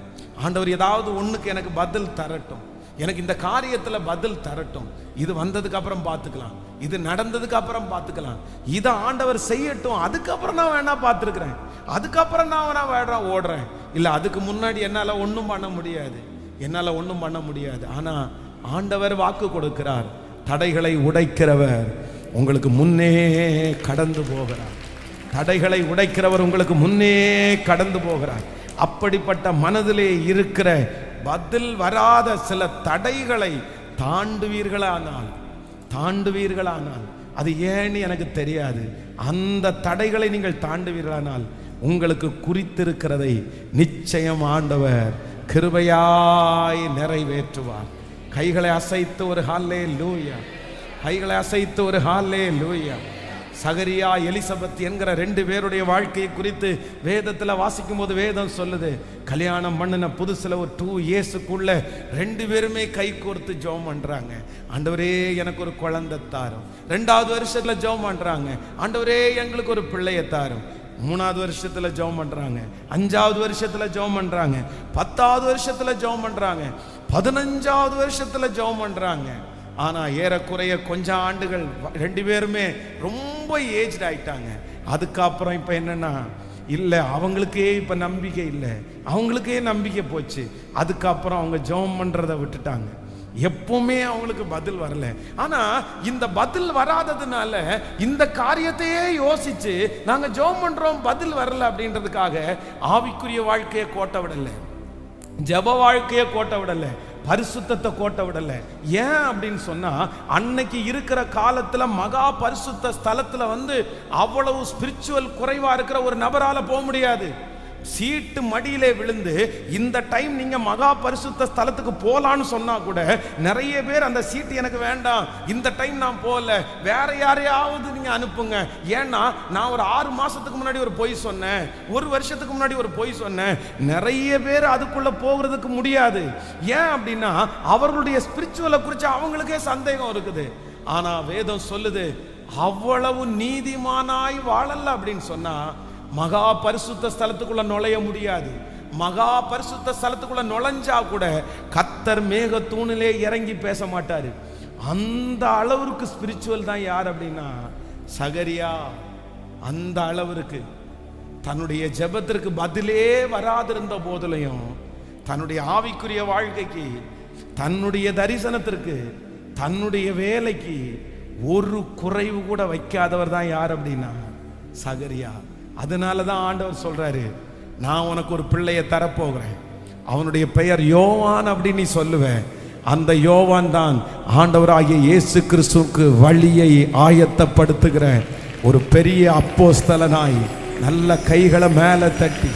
ஆண்டவர் ஏதாவது ஒண்ணுக்கு எனக்கு பதில் தரட்டும், எனக்கு இந்த காரியத்துல பதில் தரட்டும். இது வந்ததுக்கு அப்புறம் பார்த்துக்கலாம், இது நடந்ததுக்கு அப்புறம் பார்த்துக்கலாம், இதை ஆண்டவர் செய்யட்டும், அதுக்கப்புறம் நான் வேணா பார்த்துருக்கிறேன், அதுக்கப்புறம் நான் வேணா ஓடுறேன். இல்லை, அதுக்கு முன்னாடி என்னால் ஒன்றும் பண்ண முடியாது. என்னால ஒன்றும் பண்ண முடியாது. ஆனா ஆண்டவர் வாக்கு கொடுக்கிறார், தடைகளை உடைக்கிறவர் உங்களுக்கு முன்னே கடந்து போகிறார். தடைகளை உடைக்கிறவர் உங்களுக்கு முன்னே கடந்து போகிறார். அப்படிப்பட்ட மனதிலே இருக்கிற பதில் வராத சில தடைகளை தாண்டுவீர்களானால் அது ஏன்னு எனக்கு தெரியாது, அந்த தடைகளை நீங்கள் தாண்டுவீர்களானால் உங்களுக்கு குறித்திருக்கிறதை நிச்சயம் ஆண்டவர் கிருபையாய் நிறைவேற்றுவார். கைகளை அசைத்து ஒரு ஹல்லேலூயா, கைகளை அசைத்து ஒரு ஹல்லேலூயா. சகரியா எலிசபெத் என்கிற 2 பேருடைய வாழ்க்கையை குறித்து வேதத்தில் வாசிக்கும் போது வேதம் சொல்லுது, கல்யாணம் பண்ணின புதுசில் ஒரு 2 இயர்ஸுக்குள்ள 2 பேருமே கை கோர்த்து ஜெபம் பண்றாங்க, ஆண்டவரே எனக்கு ஒரு குழந்தை தாரும். 2வது வருஷத்துல ஜெபம் பண்றாங்க, ஆண்டவரே எங்களுக்கு ஒரு பிள்ளையை தாரும். 3வது வருஷத்துல ஜெபம் பண்றாங்க, 5வது வருஷத்துல ஜெபம் பண்றாங்க, 10வது வருஷத்துல ஜெபம் பண்றாங்க, 15வது வருஷத்துல ஜெபம் பண்றாங்க. ஆனா ஏறக்குறைய கொஞ்சம் ஆண்டுகள் 2 பேருமே ரொம்ப ஏஜ்ட் ஆயிட்டாங்க. அதுக்கப்புறம் இப்ப என்னன்னா, இல்ல அவங்களுக்கே இப்ப நம்பிக்கை இல்லை, அவங்களுக்கே நம்பிக்கை போச்சு. அதுக்கப்புறம் அவங்க ஜெபம் பண்றதை விட்டுட்டாங்க. எப்பவுமே அவங்களுக்கு பதில் வரல. ஆனா இந்த பதில் வராததுனால இந்த காரியத்தையே யோசிச்சு நாங்க ஜெபம் பண்றோம், பதில் வரல அப்படின்றதுக்காக ஆவிக்குரிய வாழ்க்கையை கோட்டை விடல, ஜெப வாழ்க்கையை கோட்டை விடல, பரிசுத்தத்தை கோட்டை விடல. ஏன் அப்படின்னு சொன்னா, அன்னைக்கு இருக்கிற காலத்துல மகா பரிசுத்த ஸ்தலத்துல அவ்வளவு ஸ்பிரிச்சுவல் குறைவா இருக்கிற ஒரு நபரால போக முடியாது. சீட்டு மடியிலே விழுந்து இந்த டைம் நீங்க மகா பரிசுத்த ஸ்தலத்துக்கு போலான்னு சொன்னா கூட நிறைய பேர் அந்த சீட்டு எனக்கு வேண்டாம், இந்த டைம் நான் போகல, வேற யாரையாவது நீங்க அனுப்புங்க. ஏன்னா நான் ஒரு 6 மாசத்துக்கு முன்னாடி ஒரு பொய் சொன்னேன், 1 வருஷத்துக்கு முன்னாடி ஒரு பொய் சொன்னேன். நிறைய பேர் அதுக்குள்ள போகிறதுக்கு முடியாது. ஏன் அப்படின்னா அவர்களுடைய ஸ்பிரிச்சுவலை குறித்து அவங்களுக்கே சந்தேகம் இருக்குது. ஆனா வேதம் சொல்லுது, அவ்வளவு நீதிமானாய் வாழல அப்படின்னு சொன்னா மகா பரிசுத்த ஸ்தலத்துக்குள்ள நுழைய முடியாது. மகா பரிசுத்த ஸ்தலத்துக்குள்ள நுழைஞ்சா கூட கர்த்தர் மேக தூணிலே இறங்கி பேச மாட்டாரு. அந்த அளவுக்கு ஸ்பிரிச்சுவல் தான் யார் அப்படின்னா சகரியா. அந்த அளவிற்கு தன்னுடைய ஜெபத்திற்கு பதிலே வராதிருந்த போதிலையும் தன்னுடைய ஆவிக்குரிய வாழ்க்கைக்கு, தன்னுடைய தரிசனத்திற்கு, தன்னுடைய வேலைக்கு ஒரு குறைவு கூட வைக்காதவர் தான் யார் அப்படின்னா சகரியா. அதனால தான் ஆண்டவர் சொல்றாரு, நான் உனக்கு ஒரு பிள்ளையை தரப்போகிறேன், அவனுடைய பெயர் யோவான் அப்படின்னு நீ சொல்லுவேன். அந்த யோவான் தான் ஆண்டவராகிய இயேசு கிறிஸ்துவுக்கு வழியை ஆயத்தப்படுத்துகிற ஒரு பெரிய அப்போஸ்தலனாய் நல்ல கைகளை மேலே தட்டி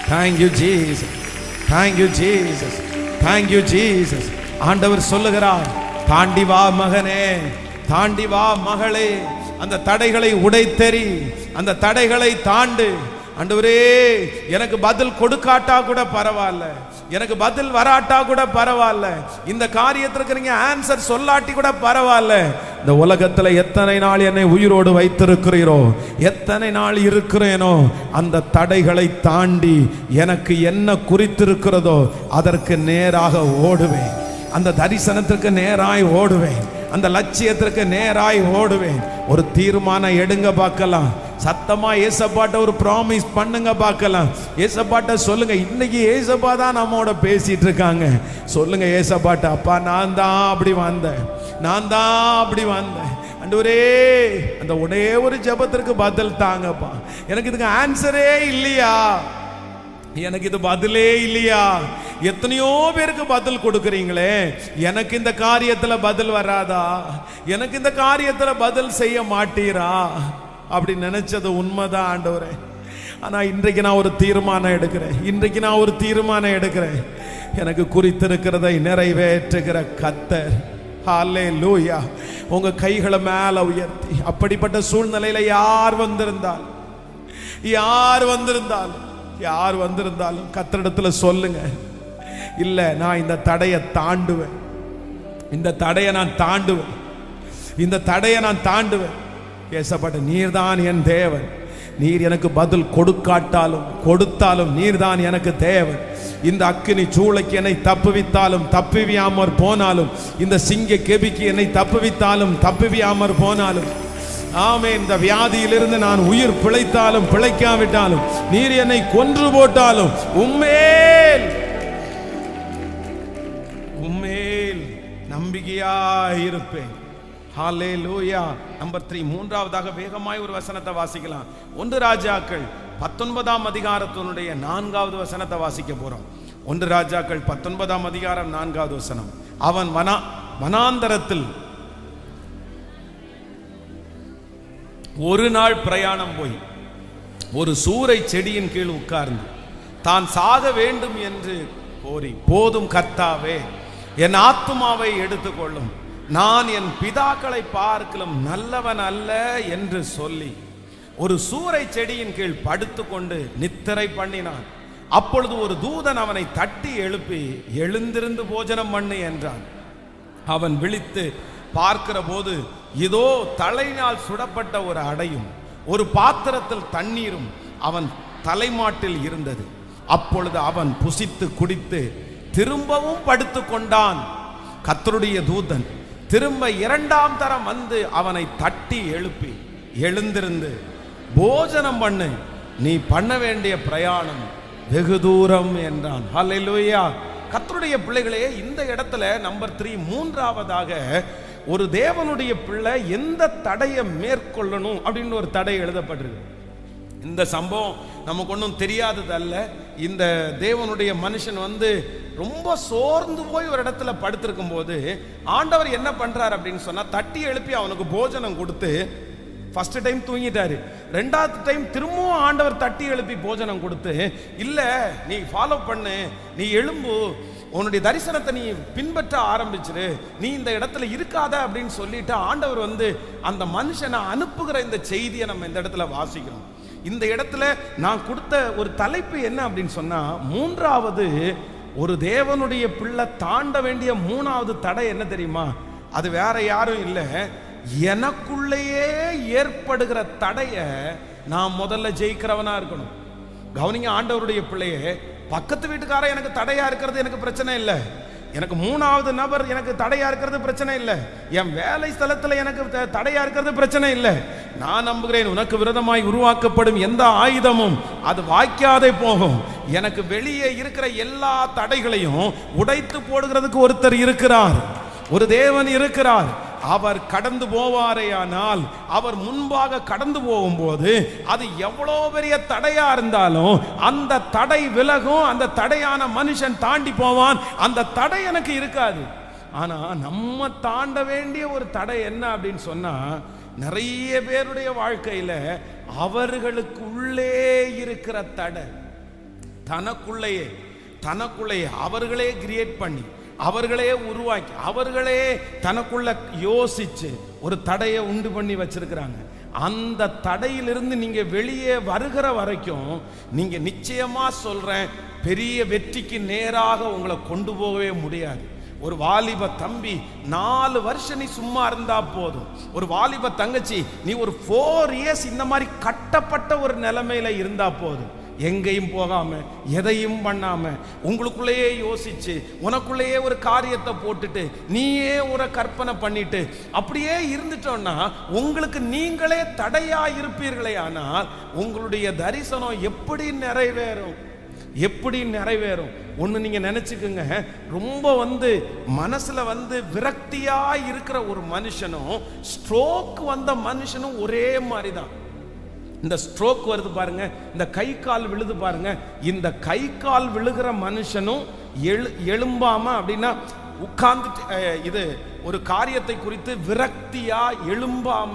thank you Jesus, thank you Jesus, thank you Jesus. ஆண்டவர் சொல்லுகிறார், தாண்டி வா மகனே, தாண்டி வா மகளே, அந்த தடைகளை உடைத்தெறி, அந்த தடைகளை தாண்டு. ஆண்டவரே எனக்கு பதில் கொடுக்காட்டா கூட பரவாயில்ல, எனக்கு பதில் வராட்டா கூட பரவாயில்ல, இந்த காரியத்திற்கு நீங்க ஆன்சர் சொல்லாட்டி கூட பரவாயில்ல, இந்த உலகத்துல எத்தனை நாள் என்னை உயிரோடு வைத்திருக்கிறீரோ, எத்தனை நாள் இருக்கிறேனோ, அந்த தடைகளை தாண்டி எனக்கு என்ன குறித்திருக்கிறதோ அதற்கு நேராக ஓடுவேன், அந்த தரிசனத்திற்கு நேராய் ஓடுவேன், அந்த லட்சியத்திற்கு நேராய் ஓடுவேன். ஒரு தீர்மானம் எடுங்க பார்க்கலாம், சத்தமா ஏசப்பாட்ட ஒரு ப்ராமிஸ் பண்ணுங்க பார்க்கலாம். ஏசப்பாட்ட சொல்லுங்க, இன்னைக்கு ஏசப்பா தான் நம்மோட பேசிட்டு இருக்காங்க. சொல்லுங்க ஏசப்பாட்ட, அப்பா நான் தான் அப்படி வந்தேன், நான் தான் அப்படி வந்தேன், ஆண்டவரே அந்த ஒரே ஒரு ஜெபத்திற்கு பதில் தாங்கப்பா, எனக்கு இதுக்கு ஆன்சரே இல்லையா, எனக்கு இது பதிலே இல்லையா. எத்தனையோ பேருக்கு பதில் கொடுக்குறீங்களே, எனக்கு இந்த காரியத்துல பதில் வராதா, எனக்கு இந்த காரியத்துல பதில் செய்ய மாட்டீரா அப்படி நினைச்சது உண்மைதான் ஆண்டவரே. ஆனா இன்றைக்கு நான் ஒரு தீர்மானம் எடுக்கிறேன், இன்றைக்கு நான் ஒரு தீர்மானம் எடுக்கிறேன், எனக்கு குறித்திருக்கிறதை நிறைவேற்றுகிற கர்த்தர். ஹல்லேலூயா. உங்க கைகளை மேல உயர்த்தி, அப்படிப்பட்ட சூழ்நிலையில யார் வந்திருந்தாலும், யார் வந்திருந்தாலும், யார் வந்திருந்தாலும் கர்த்தரிடத்துல சொல்லுங்க, இல்ல நான் இந்த தடையை தாண்டுவேன், இந்த தடையை நான் தாண்டுவேன், இந்த தடையை நான் தாண்டுவேன். ஏசப்பட்ட நீர்தான் என் தேவன், நீர் எனக்கு பதில் கொடுக்காட்டாலும் கொடுத்தாலும் நீர்தான் எனக்கு தேவன். இந்த அக்கினி சூளைக்கு என்னை தப்புவித்தாலும் தப்புவியாமற் போனாலும், இந்த சிங்க கெபிக்கு என்னை தப்புவித்தாலும் தப்புவியாமற் போனாலும், ஆமே, இந்த வியாதியிலிருந்து நான் உயிர் பிழைத்தாலும் பிழைக்காவிட்டாலும், நீர் என்னை கொன்று போட்டாலும் உம்மேல் உறுதியாயிருப்பேன். ஹல்லேலூயா. நம்பர் 3, மூன்றாவதாக வேகமாய் ஒரு வசனத்தை வாசிக்கலாம். 1 ராஜாக்கள் 19ஆம் அதிகாரத்தினுடைய 4வது வசனத்தை வாசிக்க போறோம். 1 ராஜாக்கள் 19ஆம் அதிகாரம் 4வது வசனம். அவன் வனாந்தரத்தில் ஒரு நாள் பிரயாணம் போய் ஒரு சூரை செடியின் கீழ் உட்கார்ந்து தான் சாக வேண்டும் என்று கோரி, போதும் கர்த்தாவே, என் ஆத்துமாவை எடுத்துக்கொள்ளும், நான் என் பிதாக்களை பார்க்கலும் நல்லவன் அல்ல என்று சொல்லி ஒரு சூரை செடியின் கீழ் படுத்துக்கொண்டு நித்திரை பண்ணினான். அப்பொழுது ஒரு தூதன் அவனை தட்டி எழுப்பி, எழுந்திருந்து போஜனம் பண்ணு என்றான். அவன் விழித்து பார்க்கிற போது இதோ தலையினால் சுடப்பட்ட ஒரு அடையும் ஒரு பாத்திரத்தில் தண்ணீரும் அவன் தலைமாட்டில் இருந்தது. அப்பொழுது அவன் புசித்து குடித்து திரும்பவும் படுத்து கொண்டான். கர்த்தருடைய தூதன் திரும்ப 2ஆம் தரம் வந்து அவனை தட்டி எழுப்பி, எழுந்திருந்து போஜனம் பண்ணு, நீ பண்ண வேண்டிய பிரயாணம் வெகு தூரம் என்றான். ஹல்லேலூயா. கர்த்தருடைய பிள்ளைகளே, இந்த இடத்துல நம்பர் 3, மூன்றாவதாக ஒரு தேவனுடைய பிள்ளை எந்த தடையை மேற்கொள்ளணும் அப்படின்னு ஒரு தடை எழுதப்பட்டிருக்கு. இந்த சம்பவம் நமக்கு ஒன்றும் தெரியாதது அல்ல. இந்த தேவனுடைய மனுஷன் வந்து ரொம்ப சோர்ந்து போய் ஒரு இடத்துல படுத்திருக்கும் போது ஆண்டவர் என்ன பண்றாரு அப்படின்னு சொன்னா, தட்டி எழுப்பி அவனுக்கு போஜனம் கொடுத்து, ஃபர்ஸ்ட் டைம் தூங்கிட்டாரு, 2வது டைம் திரும்பவும் ஆண்டவர் தட்டி எழுப்பி போஜனம் கொடுத்து, இல்ல நீ ஃபாலோ பண்ணு, நீ எழும்பு, உன்னுடைய தரிசனத்தை நீ பின்பற்ற ஆரம்பிச்சிரு, நீ இந்த இடத்துல இருக்காத அப்படின்னு சொல்லிட்டு ஆண்டவர் வந்து அந்த மனுஷனை அனுப்புகிற இந்த செய்தியை நம்ம இந்த இடத்துல வாசிக்கிறோம். இந்த இடத்துல நான் கொடுத்த ஒரு தலைப்பு என்ன அப்படின்னு சொன்னா, மூன்றாவது ஒரு தேவனுடைய பிள்ளை தாண்ட வேண்டிய 3வது தடை என்ன தெரியுமா? அது வேற யாரும் இல்லை, எனக்குள்ளேயே ஏற்படுகிற தடைய நான் முதல்ல ஜெயிக்கிறவனா இருக்கணும். கவனிங்க ஆண்டவருடைய பிள்ளையே, பக்கத்து வீட்டுக்காரன் எனக்கு தடையா இருக்கிறது எனக்கு பிரச்சனை இல்லை, எனக்கு 3வது நபர் எனக்கு தடையா இருக்கிறது பிரச்சனை இல்லை, என் வேலை ஸ்தலத்தில் எனக்கு தடையா இருக்கிறது பிரச்சனை இல்லை. நான் நம்புகிறேன், உனக்கு விரோதமாய் உருவாக்கப்படும் எந்த ஆயுதமும் அது வாய்க்காதே போகும். எனக்கு வெளியே இருக்கிற எல்லா தடைகளையும் உடைத்து போடுகிறதுக்கு ஒருத்தர் இருக்கிறார், ஒரு தேவன் இருக்கிறார். அவர் கடந்து போவாரேயானால், அவர் முன்பாக கடந்து போகும்போது அது எவ்வளோ பெரிய தடையா இருந்தாலும் அந்த தடை விலகும், அந்த தடையான மனுஷன் தாண்டி போவான், அந்த தடை எனக்கு இருக்காது. ஆனா நம்ம தாண்ட வேண்டிய ஒரு தடை என்ன அப்படின்னு சொன்னா, நிறைய பேருடைய வாழ்க்கையில அவர்களுக்கு உள்ளே இருக்கிற தடை, தனக்குள்ளேயே அவர்களே கிரியேட் பண்ணி, அவர்களே உருவாக்கி, அவர்களே தனக்குள்ள யோசிச்சு ஒரு தடையை உண்டு பண்ணி வச்சிருக்கிறாங்க. அந்த தடையிலிருந்து நீங்க வெளியே வருகிற வரைக்கும் நீங்க நிச்சயமா சொல்றேன், பெரிய வெற்றிக்கு நேராக உங்களை கொண்டு போகவே முடியாது. ஒரு வாலிப தம்பி 4 வருஷம் நீ சும்மா இருந்தா போதும், ஒரு வாலிப தங்கச்சி நீ ஒரு 4 இயர்ஸ் இந்த மாதிரி கட்டப்பட்ட ஒரு நிலைமையில இருந்தா போதும், எங்கேயும் போகாம எதையும் பண்ணாம உங்களுக்குள்ளேயே யோசிச்சு உனக்குள்ளேயே ஒரு காரியத்தை போட்டுட்டு நீயே ஒரு கற்பனை பண்ணிட்டு அப்படியே இருந்துட்டோம்னா உங்களுக்கு நீங்களே தடையா இருப்பீர்களே. ஆனால் உங்களுடைய தரிசனம் எப்படி நிறைவேறும்? ஒன்று நீங்க நினைச்சுக்குங்க, ரொம்ப மனசுல விரக்தியா இருக்கிற ஒரு மனுஷனும் ஸ்ட்ரோக் வந்த மனுஷனும் ஒரே மாதிரி தான். இந்த ஸ்ட்ரோக் வருது பாருங்க, இந்த கை கால் விழுது பாருங்க, இந்த கை கால் விழுகிற மனுஷனும் எழும்பாம அப்படின்னா உட்கார்ந்துட்டு இது ஒரு காரியத்தை குறித்து விரக்தியா எழும்பாம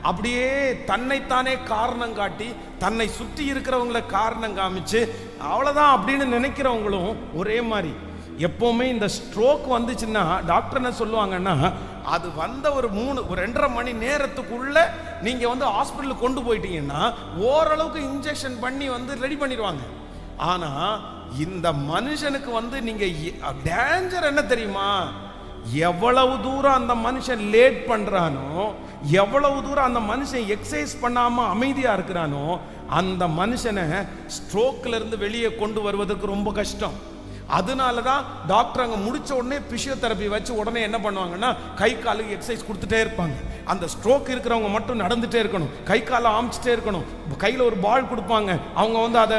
அப்படியே தன்னைத்தானே காரணம் காட்டி தன்னை சுற்றி இருக்கிறவங்களை காரணம் காமிச்சு அவ்வளவுதான் அப்படின்னு நினைக்கிறவங்களும் ஒரே மாதிரி. எப்பவுமே இந்த ஸ்ட்ரோக் வந்துச்சுன்னா டாக்டர் என்ன சொல்லுவாங்கன்னா, அது வந்த ஒரு 2.5 மணி நேரத்துக்குள்ள நீங்க ஹாஸ்பிட்டலுக்கு கொண்டு போயிட்டீங்கன்னா ஓரளவுக்கு இன்ஜெக்ஷன் பண்ணி ரெடி பண்ணிடுவாங்க. ஆனா இந்த மனுஷனுக்கு நீங்க டேஞ்சர் என்ன தெரியுமா? எவ்வளவு தூரம் அந்த மனுஷன் லேட் பண்றானோ, எவ்வளவு தூரம் அந்த மனுஷன் எக்ஸசைஸ் பண்ணாம அமைதியா இருக்கிறானோ, அந்த மனுஷனை ஸ்ட்ரோக்ல இருந்து வெளியே கொண்டு வருவதற்கு ரொம்ப கஷ்டம். அதனால தான் டாக்டர் அங்கே முடிச்ச உடனே பிசியோதெரப்பி வச்சு உடனே என்ன பண்ணுவாங்கன்னா கை காலுக்கு எக்ஸசைஸ் கொடுத்துட்டே இருப்பாங்க. அந்த ஸ்ட்ரோக் இருக்கிறவங்க மட்டும் நடந்துட்டே இருக்கணும், கை காலை ஆமிச்சிட்டே இருக்கணும். கையில் ஒரு பால் கொடுப்பாங்க, அவங்க அதை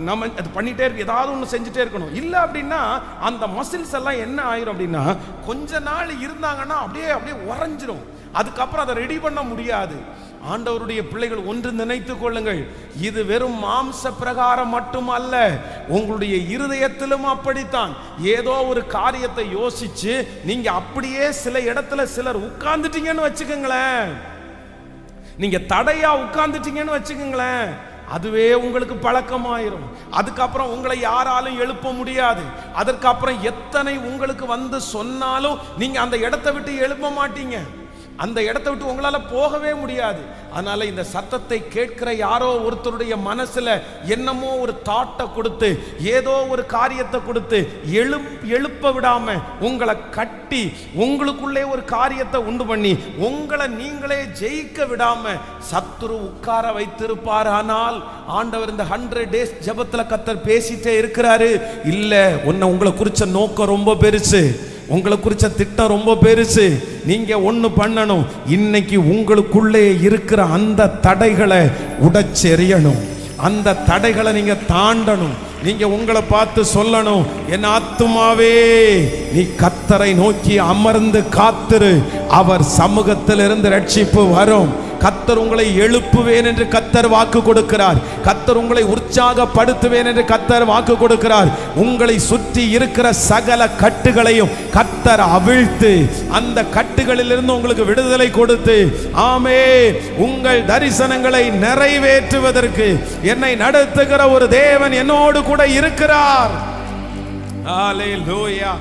நம்ம அது பண்ணிட்டே இருக்கு, ஏதாவது ஒன்று செஞ்சுட்டே இருக்கணும். இல்லை அப்படின்னா அந்த மசில்ஸ் எல்லாம் என்ன ஆயிரும் அப்படின்னா கொஞ்ச நாள் இருந்தாங்கன்னா அப்படியே உறைஞ்சிரும். அதுக்கப்புறம் அதை ரெடி பண்ண முடியாது. ஆண்டவருடைய பிள்ளைகள் ஒன்று நினைத்துக் கொள்ளுங்கள், இது வெறும் மாம்ச பிரகாரம் மட்டுமல்ல, உங்களுடைய இருதயத்திலும் அப்படித்தான். ஏதோ ஒரு காரியத்தை யோசிச்சு நீங்க அப்படியே சில இடத்துல சிலர் உட்கார்ந்துட்டீங்கன்னு வச்சுக்கோங்களேன், நீங்க தடையா உட்கார்ந்துட்டீங்கன்னு வச்சுக்கோங்களேன், அதுவே உங்களுக்கு பழக்கமாயிரும். அதுக்கப்புறம் உங்களை யாராலும் எழுப்ப முடியாது. அதற்கப்புறம் எத்தனை உங்களுக்கு வந்து சொன்னாலும் நீங்க அந்த இடத்தை விட்டு எழுப்ப மாட்டீங்க, அந்த இடத்தை விட்டு உங்களால போகவே முடியாது. அதனால இந்த சத்தத்தை கேட்கிற யாரோ ஒருத்தருடைய மனசுல என்னமோ ஒரு தாட்டை கொடுத்து, ஏதோ ஒரு காரியத்தை கொடுத்து எழுப்ப விடாம உங்களை கட்டி உங்களுக்குள்ளே ஒரு காரியத்தை உண்டு பண்ணி உங்களை நீங்களே ஜெயிக்க விடாம சத்துரு உட்கார வைத்திருப்பார். ஆனால் ஆண்டவர் இந்த 100 days ஜெபத்துல கர்த்தர் பேசிட்டே இருக்கிறாரு. இல்ல, உங்களை குறிச்ச நோக்கம் ரொம்ப பெருசு, உங்களை குறிச்ச திட்டம் ரொம்ப பெருசு. நீங்க ஒண்ணு பண்ணணும், இன்னைக்கு உங்களுக்குள்ளே இருக்கிற அந்த தடைகளை உடைச்செறியணும், அந்த தடைகளை நீங்க தாண்டணும். நீங்க உங்களை பார்த்து சொல்லணும், என் ஆத்துமாவே நீ கர்த்தரை நோக்கி அமர்ந்து காத்திரு, அவர் சமூகத்திலிருந்து ரட்சிப்பு வரும். கர்த்தர் உங்களை எழுப்புவேன் என்று கர்த்தர் வாக்கு கொடுக்கிறார். கர்த்தர் உங்களை உற்சாகப்படுத்துவேன் என்று கர்த்தர் வாக்கு கொடுக்கிறார். உங்களை சுற்றி இருக்கிற சகல கட்டுகளையும் கர்த்தர் அவிழ்த்து அந்த கட்டுகளிலிருந்து உங்களுக்கு விடுதலை கொடுத்து, ஆமே, உங்கள் தரிசனங்களை நிறைவேற்றுவதற்கு என்னை நடத்துகிற ஒரு தேவன் என்னோடு கூட இருக்கிறார். ஹல்லேலூயா,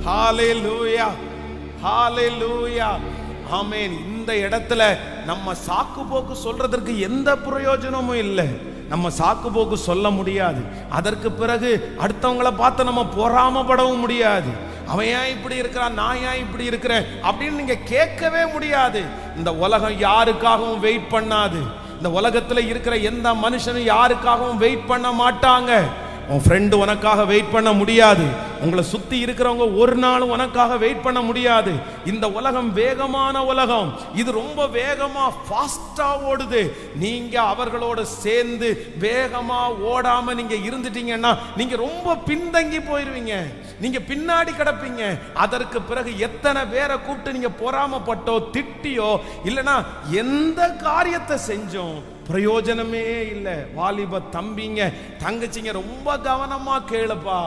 ஹல்லேலூயா, ஹல்லேலூயா, ஆமென். இந்த இடத்துல நம்ம சாக்கு போக்கு சொல்றதற்கு எந்த பிரயோஜனமும் இல்லை. நம்ம சாக்கு போக்கு சொல்ல முடியாது. அதற்கு பிறகு அடுத்தவங்களை பார்த்து நம்ம பொறாமப்படவும் முடியாது. அவன் ஏன் இப்படி இருக்கிறான், நான் ஏன் இப்படி இருக்கிறேன் அப்படின்னு நீங்க கேட்கவே முடியாது. இந்த உலகம் யாருக்காகவும் வெயிட் பண்ணாது. இந்த உலகத்துல இருக்கிற எந்த மனுஷனும் யாருக்காகவும் வெயிட் பண்ண மாட்டாங்க. உன் ஃப்ரெண்டு உனக்காக வெயிட் பண்ண முடியாது. உங்களை சுத்தி இருக்கிறவங்க ஒரு நாளும் உனக்காக வெயிட் பண்ண முடியாது. இந்த உலகம் வேகமான உலகம், இது ரொம்ப வேகமா ஃபாஸ்டா ஓடுது. நீங்க அவர்களோட சேர்ந்து வேகமா ஓடாம நீங்க இருந்துட்டீங்கன்னா நீங்க ரொம்ப பின்தங்கி போயிருவீங்க, நீங்க பின்னாடி கிடப்பீங்க. அதற்கு பிறகு எத்தனை பேரை கூப்பிட்டு நீங்க பொறாமப்பட்டோ திட்டியோ இல்லைன்னா எந்த காரியத்தை செஞ்சோம் பிரயோஜனமே இல்லை. வாலிப தம்பிங்க தங்கச்சிங்க ரொம்ப கவனமா கேளுப்பா.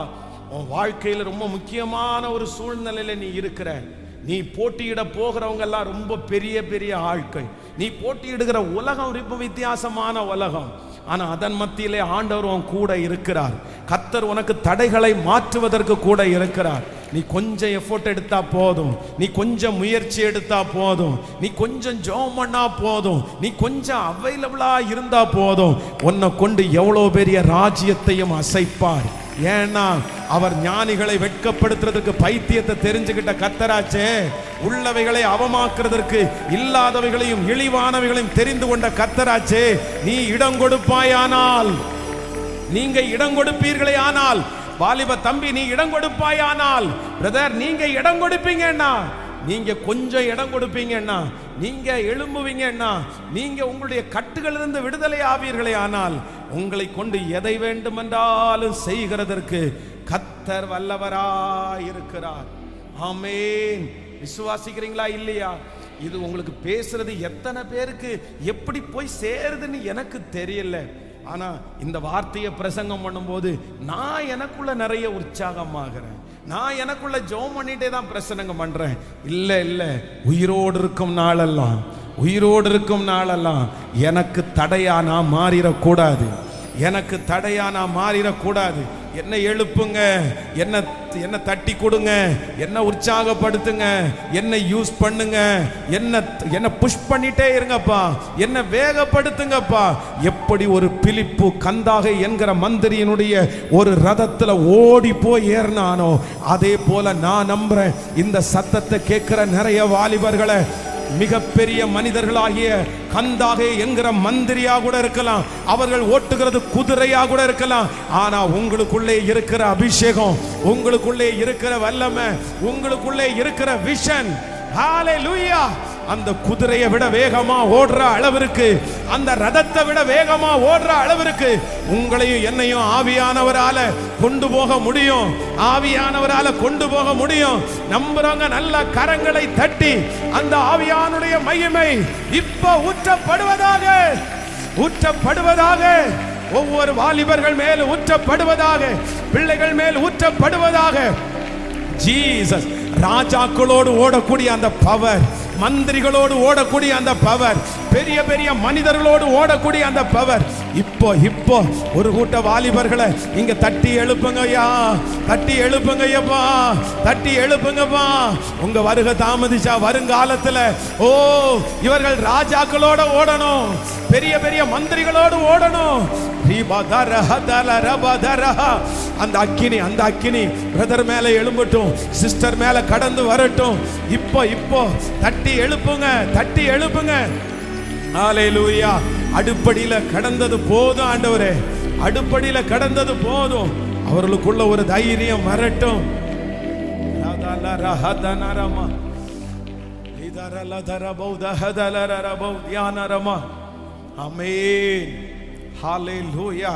உன் வாழ்க்கையில ரொம்ப முக்கியமான ஒரு சூழ்நிலையில நீ இருக்கிற. நீ போட்டியிட போகிறவங்க எல்லாம் ரொம்ப பெரிய பெரிய ஆட்கள். நீ போட்டியிடுகிற உலகம் ரொம்ப வித்தியாசமான உலகம். ஆனா அதன் மத்தியிலே ஆண்டவர் உன் கூட இருக்கிறார். கர்த்தர் உனக்கு தடைகளை மாற்றுவதற்கு கூட இருக்கிறார். நீ கொஞ்சம் எஃபோர்ட் எடுத்தா போதும், நீ கொஞ்சம் முயற்சி எடுத்தா போதும், நீ கொஞ்சம் ஜெபம் பண்ணா போதும், நீ கொஞ்சம் அவைலபிளா இருந்தா போதும், உன்னை கொண்டு எவ்வளவு பெரிய ராஜ்யத்தையும் அசைப்பார். ஏன்னா அவர் ஞானிகளை வெட்கப்படுத்துறதுக்கு பைத்தியத்தை தெரிஞ்சுக்கிட்ட கர்த்தராச்சே. உள்ளவைகளை அவமாக்குறதற்கு இல்லாதவைகளையும் இழிவானவைகளையும் தெரிந்து கொண்ட கர்த்தராச்சே. நீ இடம் கொடுப்பாயானால், நீங்க இடம் கொடுப்பீர்களே ஆனால், வாலிப தம்பி நீ இடம் கொடுப்பாயானால், பிரதர் நீங்க இடம் கொடுப்பீங்கன்னா, நீங்க கொஞ்சம் இடம் கொடுப்பீங்கன்னா, நீங்க எழும்புவீங்கன்னா, நீங்க உங்களுடைய கட்டுகளிலிருந்து விடுதலை ஆவீர்களே ஆனால், உங்களை கொண்டு எதை வேண்டுமென்றாலும் செய்கிறதற்கு கர்த்தர் வல்லவராயிருக்கிறார். ஆமென். விசுவாசிக்கிறீங்களா இல்லையா? இது உங்களுக்கு பேசுறது எத்தனை பேருக்கு எப்படி போய் சேருதுன்னு எனக்கு தெரியல. ஆனா இந்த வார்த்தையை பிரசங்கம் பண்ணும்போது நான் எனக்குள்ள நிறைய உற்சாகமாகிறேன். நான் எனக்குள்ள ஜெபம் பண்ணிட்டே தான் பிரசங்கம் பண்றேன். இல்ல உயிரோடு இருக்கும் நாளெல்லாம், உயிரோடு இருக்கும் நாளெல்லாம் எனக்கு தடையா நான் மாறிடக்கூடாது, எனக்கு தடையா நான் மாறிடக்கூடாது. என்ன எழுப்புங்க, என்ன தட்டி கொடுங்க, என்ன உற்சாகப்படுத்துங்க, என்ன யூஸ் பண்ணுங்க, என்ன புஷ் பண்ணிட்டே இருங்கப்பா, என்ன வேகப்படுத்துங்கப்பா. எப்படி ஒரு பிலிப்பு கந்தாக என்கிற மந்திரியினுடைய ஒரு ரதத்துல ஓடி போய் ஏறினானோ அதே போல நான் நம்புறேன் இந்த சத்தத்தை கேட்கிற நிறைய வாலிபர்களை மிகப்பெரிய மனிதர்களாகிய கந்தாகே என்கிற மந்திரியா கூட இருக்கலாம், அவர்கள் ஓட்டுகிறது குதிரையா கூட இருக்கலாம். ஆனா உங்களுக்குள்ளே இருக்கிற அபிஷேகம், உங்களுக்குள்ளே இருக்கிற வல்லமை, உங்களுக்குள்ளே இருக்கிற விஷன், ஹalleluya, அந்த குதிரையை விட வேகமா ஓடுற அளவிற்கு, அந்த ரதத்தை விட வேகமா ஓடுற அளவிற்கு உங்களையும் என்னையும் ஆவியானவரால கொண்டு போக முடியும். ஆவியானவரால கொண்டு போக முடியும். நம்புறவங்க நல்ல கரங்களை தட்டி அந்த ஆவியானுடைய மகிமை இப்ப ஊற்றப்படுவதாக, ஊற்றப்படுவதாக, ஒவ்வொரு வாலிபர்கள் மேல் ஊற்றப்படுவதாக, பிள்ளைகள் மேல் ஊற்றப்படுவதாக. ஜீசஸ், ராஜாக்களோடு ஓடக்கூடிய அந்த பவர், மந்திரிகளோடு ஓடக்கூடிய அந்த பவர், பெரிய பெரிய மனிதர்களோடு ஓடக்கூடிய அந்த பவர் இப்போ இப்போ ஒரு கூட்ட வாலிபர்களை இங்க தட்டி எழுப்புங்கய்யா, தட்டி எழுப்புங்கய்யப்பா, தட்டி எழுப்புங்கப்பா. உங்க வருகை தாமதிச்சா வருங்காலத்துல ஓ இவர்கள் ராஜாக்களோட ஓடணும், பெரிய பெரிய மந்திரிகளோடு ஓடணும். அந்த அக்கினி, அந்த அக்கினி பிரதர் மேல எழும்பட்டும், சிஸ்டர் மேல கடந்து வரட்டும். இப்போ இப்போ தட்டி எழுப்புங்க, தட்டி எழுப்புங்க. ஹalleluya. அடுப்படியில கடந்தது போதும் ஆண்டவரே, அடுப்படியில கடந்தது போதும். அவர்களுக்குள்ள ஒரு தைரியம் வரட்டும். ஆமென். ஹalleluya.